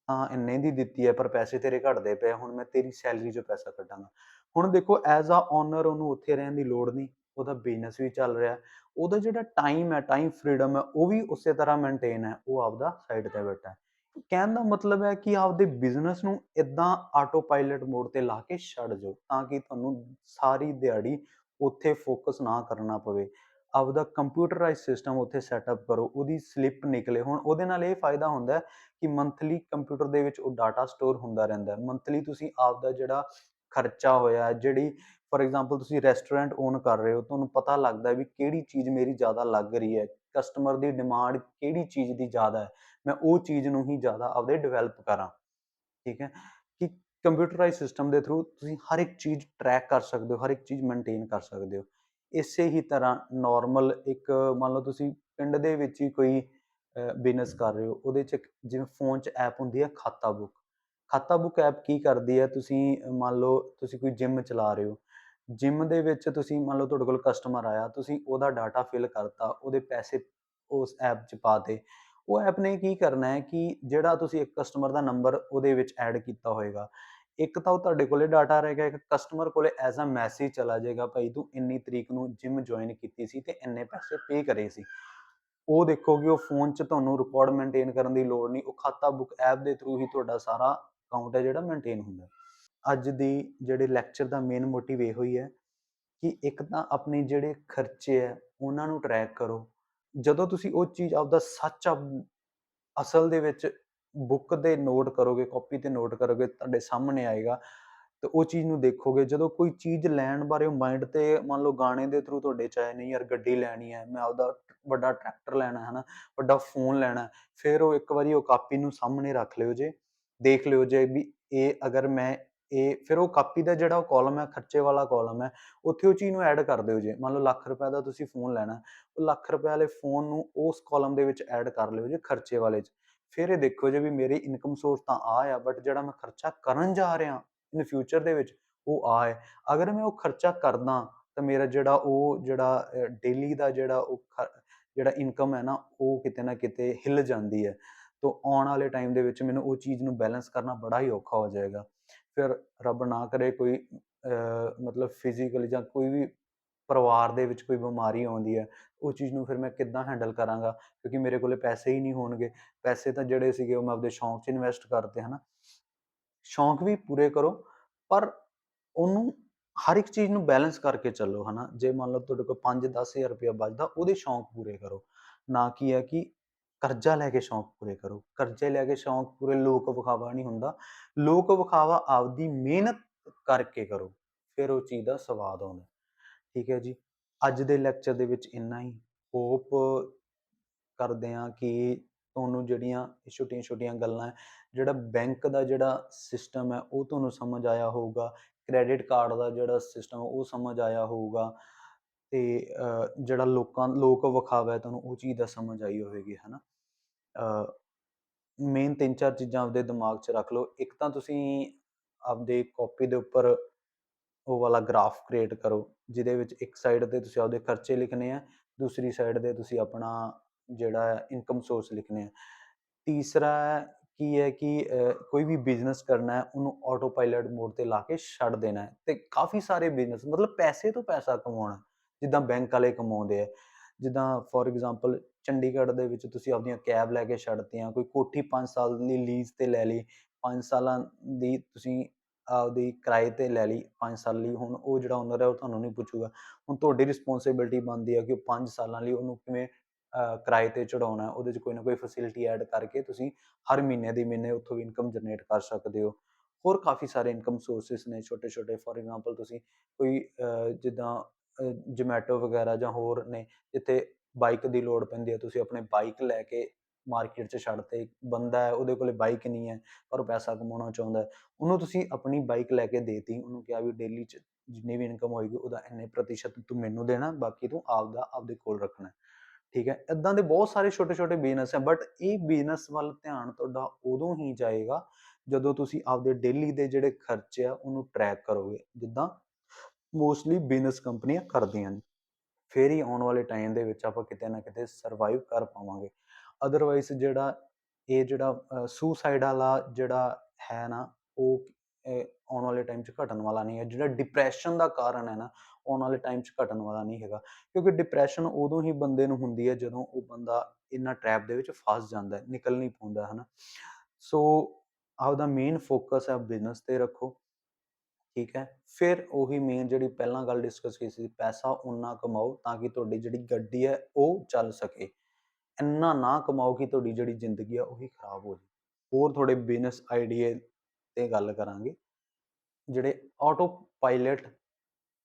ਤਾਂ ਇੰਨੇ ਦੀ ਦਿੱਤੀ ਹੈ ਪਰ ਪੈਸੇ ਤੇਰੇ ਘਟਦੇ ਪਏ, ਹੁਣ ਮੈਂ ਤੇਰੀ ਸੈਲਰੀ 'ਚੋਂ ਪੈਸਾ ਕੱਢਾਂਗਾ। ਹੁਣ ਦੇਖੋ ਐਜ਼ ਆ ਓਨਰ ਉਹਨੂੰ ਉੱਥੇ ਰਹਿਣ ਦੀ ਲੋੜ ਨਹੀਂ, ਉਹਦਾ ਬਿਜ਼ਨਸ ਵੀ ਚੱਲ ਰਿਹਾ, ਉਹਦਾ ਜਿਹੜਾ ਟਾਈਮ ਹੈ, ਟਾਈਮ ਫਰੀਡਮ ਹੈ, ਉਹ ਵੀ ਉਸੇ ਤਰ੍ਹਾਂ ਮੇਨਟੇਨ ਹੈ, ਉਹ ਆਪਦਾ ਸਾਈਡ ਤੇ ਬੈਠਾ ਹੈ। ਕਹਿਣ ਦਾ ਮਤਲਬ ਹੈ ਕਿ ਆਪਦੇ ਬਿਜ਼ਨਸ ਨੂੰ ਇਦਾਂ ਆਟੋ ਪਾਇਲਟ ਮੋਡ ਤੇ ਲਾ ਕੇ ਛੱਡ ਜਾਓ, ਤਾਂ ਕਿ ਤੁਹਾਨੂੰ ਸਾਰੀ ਦਿਹਾੜੀ ਉੱਥੇ ਫੋਕਸ ਨਾ ਕਰਨਾ ਪਵੇ। ਆਪਦਾ ਕੰਪਿਊਟਰਾਈਜ਼ ਸਿਸਟਮ ਉੱਥੇ ਸੈਟਅਪ ਕਰੋ, ਉਹਦੀ ਸਲਿੱਪ ਨਿਕਲੇ। ਹੁਣ ਉਹਦੇ ਨਾਲ ਇਹ ਫਾਇਦਾ ਹੁੰਦਾ ਕਿ ਮੰਥਲੀ ਕੰਪਿਊਟਰ ਦੇ ਵਿੱਚ ਉਹ ਡਾਟਾ ਸਟੋਰ ਹੁੰਦਾ ਰਹਿੰਦਾ, ਮੰਥਲੀ ਤੁਸੀਂ ਆਪਦਾ ਜਿਹੜਾ ਖਰਚਾ ਹੋਇਆ, ਜਿਹੜੀ ਫੋਰ ਐਗਜ਼ਾਮਪਲ ਤੁਸੀਂ ਰੈਸਟੋਰੈਂਟ ਓਨ ਕਰ ਰਹੇ ਹੋ, ਤੁਹਾਨੂੰ ਪਤਾ ਲੱਗਦਾ ਵੀ ਕਿਹੜੀ ਚੀਜ਼ ਮੇਰੀ ਜ਼ਿਆਦਾ ਲੱਗ ਰਹੀ ਹੈ, ਕਸਟਮਰ ਦੀ ਡਿਮਾਂਡ ਕਿਹੜੀ ਚੀਜ਼ ਦੀ ਜ਼ਿਆਦਾ ਹੈ, ਮੈਂ ਉਹ ਚੀਜ਼ ਨੂੰ ਹੀ ਜ਼ਿਆਦਾ ਆਪਦੇ ਡਿਵੈਲਪ ਕਰਾਂ। ਠੀਕ ਹੈ ਕਿ ਕੰਪਿਊਟਰਾਈਜ਼ ਸਿਸਟਮ ਦੇ ਥਰੂ ਤੁਸੀਂ ਹਰ ਇੱਕ ਚੀਜ਼ ਟਰੈਕ ਕਰ ਸਕਦੇ ਹੋ, ਹਰ ਇੱਕ ਚੀਜ਼ ਮੇਨਟੇਨ ਕਰ ਸਕਦੇ ਹੋ। ਇਸੇ ਹੀ ਤਰ੍ਹਾਂ ਨੋਰਮਲ ਇੱਕ ਮੰਨ ਲਓ ਤੁਸੀਂ ਪਿੰਡ ਦੇ ਵਿੱਚ ਹੀ ਕੋਈ ਬਿਜ਼ਨਸ ਕਰ ਰਹੇ ਹੋ, ਉਹਦੇ 'ਚ ਜਿਵੇਂ ਫੋਨ 'ਚ ਐਪ ਹੁੰਦੀ ਹੈ ਖਾਤਾ ਬੁੱਕ। ਖਾਤਾ ਬੁੱਕ ਐਪ ਕੀ ਕਰਦੀ ਹੈ, ਤੁਸੀਂ ਮੰਨ ਲਓ ਤੁਸੀਂ ਕੋਈ ਜਿੰਮ ਚਲਾ ਰਹੇ ਹੋ, ਜਿੰਮ ਦੇ ਵਿੱਚ ਤੁਸੀਂ ਮੰਨ ਲਓ ਤੁਹਾਡੇ ਕੋਲ ਕਸਟਮਰ ਆਇਆ, ਤੁਸੀਂ ਉਹਦਾ ਡਾਟਾ ਫਿਲ ਕਰਤਾ, ਉਹਦੇ ਪੈਸੇ ਉਸ ਐਪ 'ਚ ਪਾਤੇ, ਉਹ ਐਪ ਨੇ ਕੀ ਕਰਨਾ ਹੈ ਕਿ ਜਿਹੜਾ ਤੁਸੀਂ ਇੱਕ ਕਸਟਮਰ ਦਾ ਨੰਬਰ ਉਹਦੇ ਵਿੱਚ ਐਡ ਕੀਤਾ ਹੋਏਗਾ, ਇੱਕ ਤਾਂ ਉਹ ਤੁਹਾਡੇ ਕੋਲੇ ਡਾਟਾ ਰਹੇਗਾ, ਇੱਕ ਕਸਟਮਰ ਕੋਲੇ ਐਜ਼ ਅ ਮੈਸੇਜ ਚਲਾ ਜਾਏਗਾ, ਭਾਈ ਤੂੰ ਇੰਨੀ ਤਰੀਕ ਨੂੰ ਜਿੰਮ ਜੁਆਇਨ ਕੀਤੀ ਸੀ ਤੇ ਇੰਨੇ ਪੈਸੇ ਪੇ ਕਰੇ ਸੀ। ਉਹ ਦੇਖੋਗੇ, ਉਹ ਫੋਨ 'ਚ ਤੁਹਾਨੂੰ ਰਿਕਾਰਡ ਮੇਨਟੇਨ ਕਰਨ ਦੀ ਲੋੜ ਨਹੀਂ, ਉਹ ਖਾਤਾ ਬੁੱਕ ਐਪ ਦੇ ਥਰੂ ਹੀ ਤੁਹਾਡਾ ਸਾਰਾ ਅਕਾਊਂਟ ਹੈ ਜਿਹੜਾ ਮੇਨਟੇਨ ਹੁੰਦਾ। ਅੱਜ ਦੀ ਜਿਹੜੇ ਲੈਕਚਰ ਦਾ ਮੇਨ ਮੋਟਿਵ ਇਹੋ ਹੀ ਹੈ ਕਿ ਇੱਕ ਤਾਂ ਆਪਣੇ ਜਿਹੜੇ ਖਰਚੇ ਹੈ ਉਹਨਾਂ ਨੂੰ ਟਰੈਕ ਕਰੋ। ਜਦੋਂ ਤੁਸੀਂ ਉਹ ਚੀਜ਼ ਆਪਦਾ ਸੱਚ ਅਸਲ ਦੇ ਵਿੱਚ ਬੁੱਕ ਤੇ ਨੋਟ ਕਰੋਗੇ, ਕਾਪੀ ਤੇ ਨੋਟ ਕਰੋਗੇ, ਤੁਹਾਡੇ ਸਾਹਮਣੇ ਆਏਗਾ ਤੇ ਉਹ ਚੀਜ਼ ਨੂੰ ਦੇਖੋਗੇ। ਜਦੋਂ ਕੋਈ ਚੀਜ਼ ਲੈਣ ਬਾਰੇ ਮਾਈਂਡ ਤੇ ਮੰਨ ਲਓ ਗਾਣੇ ਦੇ ਥਰੂ ਤੁਹਾਡੇ 'ਚ ਆਏ, ਨਹੀਂ ਯਾਰ ਗੱਡੀ ਲੈਣੀ ਹੈ, ਮੈਂ ਆਪਦਾ ਵੱਡਾ ਟਰੈਕਟਰ ਲੈਣਾ ਹੈ ਨਾ, ਵੱਡਾ ਫੋਨ ਲੈਣਾ, ਫਿਰ ਉਹ ਇੱਕ ਵਾਰੀ ਉਹ ਕਾਪੀ ਨੂੰ ਸਾਹਮਣੇ ਰੱਖ ਲਿਓ ਜੇ, ਦੇਖ ਲਿਓ ਜੇ ਵੀ ਇਹ ਅਗਰ ਮੈਂ ਇਹ, ਫਿਰ ਉਹ ਕਾਪੀ ਦਾ ਜਿਹੜਾ ਉਹ ਕਾਲਮ ਹੈ, ਖਰਚੇ ਵਾਲਾ ਕਾਲਮ ਹੈ, ਉੱਥੇ ਉਹ ਚੀਜ਼ ਨੂੰ ਐਡ ਕਰ ਦਿਓ ਜੇ। ਮੰਨ ਲਓ ਲੱਖ ਰੁਪਏ ਦਾ ਤੁਸੀਂ ਫੋਨ ਲੈਣਾ, ਉਹ ਲੱਖ ਰੁਪਏ ਵਾਲੇ ਫੋਨ ਨੂੰ ਉਸ ਕਾਲਮ ਦੇ ਵਿੱਚ ਐਡ ਕਰ ਲਿਓ ਜੇ, ਖਰਚੇ ਵਾਲੇ 'ਚ। ਫਿਰ ਇਹ ਦੇਖੋ ਜੇ ਵੀ ਮੇਰੀ ਇਨਕਮ ਸੋਰਸ ਤਾਂ ਆ ਬਟ ਜਿਹੜਾ ਮੈਂ ਖਰਚਾ ਕਰਨ ਜਾ ਰਿਹਾ ਇਨ ਫਿਊਚਰ ਦੇ ਵਿੱਚ ਉਹ ਆ ਹੈ। ਅਗਰ ਮੈਂ ਉਹ ਖਰਚਾ ਕਰਦਾ ਤਾਂ ਮੇਰਾ ਜਿਹੜਾ ਡੇਲੀ ਦਾ ਜਿਹੜਾ ਇਨਕਮ ਹੈ ਨਾ, ਉਹ ਕਿਤੇ ਨਾ ਕਿਤੇ ਹਿੱਲ ਜਾਂਦੀ ਹੈ। ਤਾਂ ਆਉਣ ਵਾਲੇ ਟਾਈਮ ਦੇ ਵਿੱਚ ਮੈਨੂੰ ਉਹ ਚੀਜ਼ ਨੂੰ ਬੈਲੈਂਸ ਕਰਨਾ ਬੜਾ ਹੀ ਔਖਾ ਹੋ ਜਾਏਗਾ। ਫਿਰ ਰੱਬ ਨਾ ਕਰੇ ਕੋਈ ਮਤਲਬ ਫਿਜ਼ੀਕਲੀ ਜਾਂ ਕੋਈ ਵੀ ਪਰਿਵਾਰ ਦੇ ਵਿੱਚ ਕੋਈ ਬਿਮਾਰੀ ਆਉਂਦੀ ਹੈ, ਉਹ ਚੀਜ਼ ਨੂੰ ਫਿਰ ਮੈਂ ਕਿੱਦਾਂ ਹੈਂਡਲ ਕਰਾਂਗਾ, ਕਿਉਂਕਿ ਮੇਰੇ ਕੋਲ ਪੈਸੇ ਹੀ ਨਹੀਂ ਹੋਣਗੇ। ਪੈਸੇ ਤਾਂ ਜਿਹੜੇ ਸੀਗੇ ਉਹ ਮੈਂ ਆਪਦੇ ਸ਼ੌਂਕ 'ਚ ਇਨਵੈਸਟ ਕਰਤੇ, ਹੈ ਨਾ। ਸ਼ੌਂਕ ਵੀ ਪੂਰੇ ਕਰੋ, ਪਰ ਉਹਨੂੰ ਹਰ ਇੱਕ ਚੀਜ਼ ਨੂੰ ਬੈਲੈਂਸ ਕਰਕੇ ਚੱਲੋ, ਹੈ ਨਾ। ਜੇ ਮੰਨ ਲਓ ਤੁਹਾਡੇ ਕੋਲ 5-10 ਹਜ਼ਾਰ ਰੁਪਇਆ ਬਚਦਾ, ਉਹਦੇ ਸ਼ੌਂਕ ਪੂਰੇ ਕਰੋ। ਨਾ ਕੀ ਹੈ ਕਿ ਕਰਜ਼ਾ ਲੈ ਕੇ ਸ਼ੌਂਕ ਪੂਰੇ ਕਰੋ। ਕਰਜ਼ੇ ਲੈ ਕੇ ਸ਼ੌਂਕ ਪੂਰੇ ਲੋਕ ਵਿਖਾਵਾ ਨਹੀਂ ਹੁੰਦਾ। ਲੋਕ ਵਿਖਾਵਾ ਆਪਦੀ ਮਿਹਨਤ ਕਰਕੇ ਕਰੋ, ਫਿਰ ਉਹ ਚੀਜ਼ ਦਾ ਸਵਾਦ ਆਉਂਦਾ। ਠੀਕ ਹੈ ਜੀ, ਅੱਜ ਦੇ ਲੈਕਚਰ ਦੇ ਵਿੱਚ ਇੰਨਾ ਹੀ। ਹੋਪ ਕਰਦੇ ਹਾਂ ਕਿ ਤੁਹਾਨੂੰ ਜਿਹੜੀਆਂ ਛੋਟੀਆਂ-ਛੋਟੀਆਂ ਗੱਲਾਂ ਹੈ, ਜਿਹੜਾ ਬੈਂਕ ਦਾ ਜਿਹੜਾ ਸਿਸਟਮ ਹੈ ਉਹ ਤੁਹਾਨੂੰ ਸਮਝ ਆਇਆ ਹੋਊਗਾ, ਕ੍ਰੈਡਿਟ ਕਾਰਡ ਦਾ ਜਿਹੜਾ ਸਿਸਟਮ ਉਹ ਸਮਝ ਆਇਆ ਹੋਊਗਾ, ਤੇ ਜਿਹੜਾ ਲੋਕ ਵਿਖਾਵਾ ਹੈ ਤੁਹਾਨੂੰ ਉਹ ਚੀਜ਼ ਦਾ ਸਮਝ ਆਈ ਹੋਵੇਗੀ, ਹੈ ਨਾ। ਮੇਨ 3-4 ਚੀਜ਼ਾਂ ਆਪਦੇ ਦਿਮਾਗ 'ਚ ਰੱਖ ਲਓ। ਇੱਕ ਤਾਂ ਤੁਸੀਂ ਆਪਦੇ ਕਾਪੀ ਦੇ ਉੱਪਰ ਉਹ ਵਾਲਾ ਗ੍ਰਾਫ ਕ੍ਰੀਏਟ ਕਰੋ, ਜਿਹਦੇ ਵਿੱਚ ਇੱਕ ਸਾਈਡ 'ਤੇ ਤੁਸੀਂ ਆਪਦੇ ਖਰਚੇ ਲਿਖਣੇ ਆ, ਦੂਸਰੀ ਸਾਈਡ 'ਤੇ ਤੁਸੀਂ ਆਪਣਾ ਜਿਹੜਾ ਇਨਕਮ ਸੋਰਸ ਲਿਖਣੇ ਆ। ਤੀਸਰਾ ਕੀ ਹੈ ਕਿ ਕੋਈ ਵੀ ਬਿਜ਼ਨਸ ਕਰਨਾ ਹੈ, ਉਹਨੂੰ ਆਟੋ ਪਾਇਲਟ ਮੋਡ 'ਤੇ ਲਾ ਕੇ ਛੱਡ ਦੇਣਾ ਹੈ, ਅਤੇ ਕਾਫੀ ਸਾਰੇ ਬਿਜ਼ਨਸ ਮਤਲਬ ਪੈਸੇ ਤੋਂ ਪੈਸਾ ਕਮਾਉਣਾ, ਜਿੱਦਾਂ ਬੈਂਕ ਵਾਲੇ ਕਮਾਉਂਦੇ ਆ। ਜਿੱਦਾਂ ਫੋਰ ਐਗਜ਼ਾਮਪਲ ਚੰਡੀਗੜ੍ਹ ਦੇ ਵਿੱਚ ਤੁਸੀਂ ਆਪਦੀਆਂ ਕੈਬ ਲੈ ਕੇ ਛੱਡਤੀਆਂ, ਕੋਈ ਕੋਠੀ 5 ਸਾਲ ਦੀ ਲੀਜ਼ 'ਤੇ ਲੈ ਲਈ, 5 ਸਾਲਾਂ ਦੀ ਤੁਸੀਂ ਆਪਦੀ ਕਿਰਾਏ 'ਤੇ ਲੈ ਲਈ 5 ਸਾਲ ਲਈ। ਹੁਣ ਉਹ ਜਿਹੜਾ ਓਨਰ ਹੈ ਉਹ ਤੁਹਾਨੂੰ ਨਹੀਂ ਪੁੱਛੂਗਾ, ਹੁਣ ਤੁਹਾਡੀ ਰਿਸਪੋਂਸੀਬਿਲਿਟੀ ਬਣਦੀ ਹੈ ਕਿ ਉਹ 5 ਸਾਲਾਂ ਲਈ ਉਹਨੂੰ ਕਿਵੇਂ ਕਿਰਾਏ ਤੇ ਚੜਾਉਣਾ ਹੈ, ਉਹਦੇ 'ਚ ਕੋਈ ਨਾ ਕੋਈ ਫੈਸਿਲਿਟੀ ਐਡ ਕਰਕੇ ਤੁਸੀਂ ਹਰ ਮਹੀਨੇ ਦੀ ਮਹੀਨੇ ਉੱਥੋਂ ਵੀ ਇਨਕਮ ਜਨਰੇਟ ਕਰ ਸਕਦੇ ਹੋ। ਹੋਰ ਕਾਫੀ ਸਾਰੇ ਇਨਕਮ ਸੋਰਸਿਸ ਨੇ ਛੋਟੇ-ਛੋਟੇ, ਫੋਰ ਐਗਜ਼ਾਮਪਲ ਤੁਸੀਂ ਕੋਈ ਜਿੱਦਾਂ ਜ਼ੋਮੈਟੋ ਵਗੈਰਾ ਜਾਂ ਹੋਰ ਨੇ, ਜਿੱਥੇ ਬਾਈਕ ਦੀ ਲੋੜ ਪੈਂਦੀ ਹੈ, ਤੁਸੀਂ ਆਪਣੇ ਬਾਈਕ ਲੈ ਕੇ ਮਾਰਕੀਟ 'ਚ ਛੱਡ ਤੇ, ਬੰਦਾ ਹੈ ਉਹਦੇ ਕੋਲ ਬਾਈਕ ਨਹੀਂ ਹੈ ਪਰ ਉਹ ਪੈਸਾ ਕਮਾਉਣਾ ਚਾਹੁੰਦਾ ਹੈ, ਉਹਨੂੰ ਤੁਸੀਂ ਆਪਣੀ ਬਾਈਕ ਲੈ ਕੇ ਦੇਤੀ, ਉਹਨੂੰ ਕਿਹਾ ਵੀ ਡੇਲੀ 'ਚ ਜਿੰਨੀ ਵੀ ਇਨਕਮ ਹੋਏਗੀ ਉਹਦਾ ਇੰਨੇ ਪ੍ਰਤੀਸ਼ਤ ਤੂੰ ਮੈਨੂੰ ਦੇਣਾ, ਬਾਕੀ ਤੂੰ ਆਪਦਾ ਆਪਦੇ ਕੋਲ ਰੱਖਣਾ। ਠੀਕ ਹੈ, ਇੱਦਾਂ ਦੇ ਬਹੁਤ ਸਾਰੇ ਛੋਟੇ-ਛੋਟੇ ਬਿਜ਼ਨਸ ਹੈ, ਬਟ ਇਹ ਬਿਜ਼ਨਸ ਵੱਲ ਧਿਆਨ ਤੁਹਾਡਾ ਉਦੋਂ ਹੀ ਜਾਏਗਾ ਜਦੋਂ ਤੁਸੀਂ ਆਪਦੇ ਡੇਲੀ ਦੇ ਜਿਹੜੇ ਖਰਚੇ ਆ ਉਹਨੂੰ ਟਰੈਕ ਕਰੋਗੇ, ਜਿੱਦਾਂ ਮੋਸਟਲੀ ਬਿਜ਼ਨਸ ਕੰਪਨੀਆਂ ਕਰਦੀਆਂ ਨੇ। ਫਿਰ ਹੀ ਆਉਣ ਵਾਲੇ ਟਾਈਮ ਦੇ ਵਿੱਚ ਆਪਾਂ ਕਿਤੇ ਨਾ ਕਿਤੇ ਸਰਵਾਈਵ ਕਰ ਪਾਵਾਂਗੇ। ਅਦਰਵਾਈਜ਼ ਜਿਹੜਾ ਸੁਸਾਈਡ ਵਾਲਾ ਜਿਹੜਾ ਹੈ ਨਾ, ਉਹ ਆਉਣ ਵਾਲੇ ਟਾਈਮ 'ਚ ਘਟਣ ਵਾਲਾ ਨਹੀਂ ਹੈ। ਜਿਹੜਾ ਡਿਪਰੈਸ਼ਨ ਦਾ ਕਾਰਨ ਹੈ ਨਾ, ਆਉਣ ਵਾਲੇ ਟਾਈਮ 'ਚ ਘਟਣ ਵਾਲਾ ਨਹੀਂ ਹੈਗਾ, ਕਿਉਂਕਿ ਡਿਪਰੈਸ਼ਨ ਉਦੋਂ ਹੀ ਬੰਦੇ ਨੂੰ ਹੁੰਦੀ ਹੈ ਜਦੋਂ ਉਹ ਬੰਦਾ ਇਹਨਾਂ ਟਰੈਪ ਦੇ ਵਿੱਚ ਫਸ ਜਾਂਦਾ ਹੈ, ਨਿਕਲ ਨਹੀਂ ਪਾਉਂਦਾ, ਹੈ ਨਾ। ਸੋ ਆਪਦਾ ਮੇਨ ਫੋਕਸ ਹੈ ਬਿਜ਼ਨਸ 'ਤੇ ਰੱਖੋ। ਠੀਕ ਹੈ, ਫਿਰ ਉਹੀ ਮੇਨ ਜਿਹੜੀ ਪਹਿਲਾਂ ਗੱਲ ਡਿਸਕਸ ਕੀਤੀ ਸੀ, ਪੈਸਾ ਓਨਾ ਕਮਾਓ ਤਾਂ ਕਿ ਤੁਹਾਡੀ ਜਿਹੜੀ ਗੱਡੀ ਹੈ ਉਹ ਚੱਲ ਸਕੇ। ਇੰਨਾ ਨਾ ਕਮਾਓ ਕਿ ਤੁਹਾਡੀ ਜਿਹੜੀ ਜ਼ਿੰਦਗੀ ਆ ਉਹੀ ਖਰਾਬ ਹੋ ਜਾਏ। ਹੋਰ ਥੋੜ੍ਹੇ ਬਿਜ਼ਨਸ ਆਈਡੀਏ 'ਤੇ ਗੱਲ ਕਰਾਂਗੇ, ਜਿਹੜੇ ਆਟੋ ਪਾਇਲਟ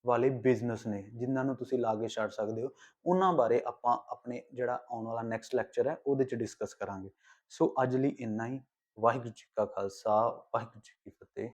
ਵਾਲੇ ਬਿਜ਼ਨਸ ਨੇ, ਜਿਨ੍ਹਾਂ ਨੂੰ ਤੁਸੀਂ ਲਾ ਕੇ ਛੱਡ ਸਕਦੇ ਹੋ, ਉਹਨਾਂ ਬਾਰੇ ਆਪਾਂ ਆਪਣੇ ਜਿਹੜਾ ਆਉਣ ਵਾਲਾ ਨੈਕਸਟ ਲੈਕਚਰ ਹੈ ਉਹਦੇ 'ਚ ਡਿਸਕਸ ਕਰਾਂਗੇ। ਸੋ ਅੱਜ ਲਈ ਇੰਨਾ ਹੀ। ਵਾਹਿਗੁਰੂ ਜੀ ਕਾ ਖਾਲਸਾ, ਵਾਹਿਗੁਰੂ ਜੀ ਕੀ ਫਤਿਹ।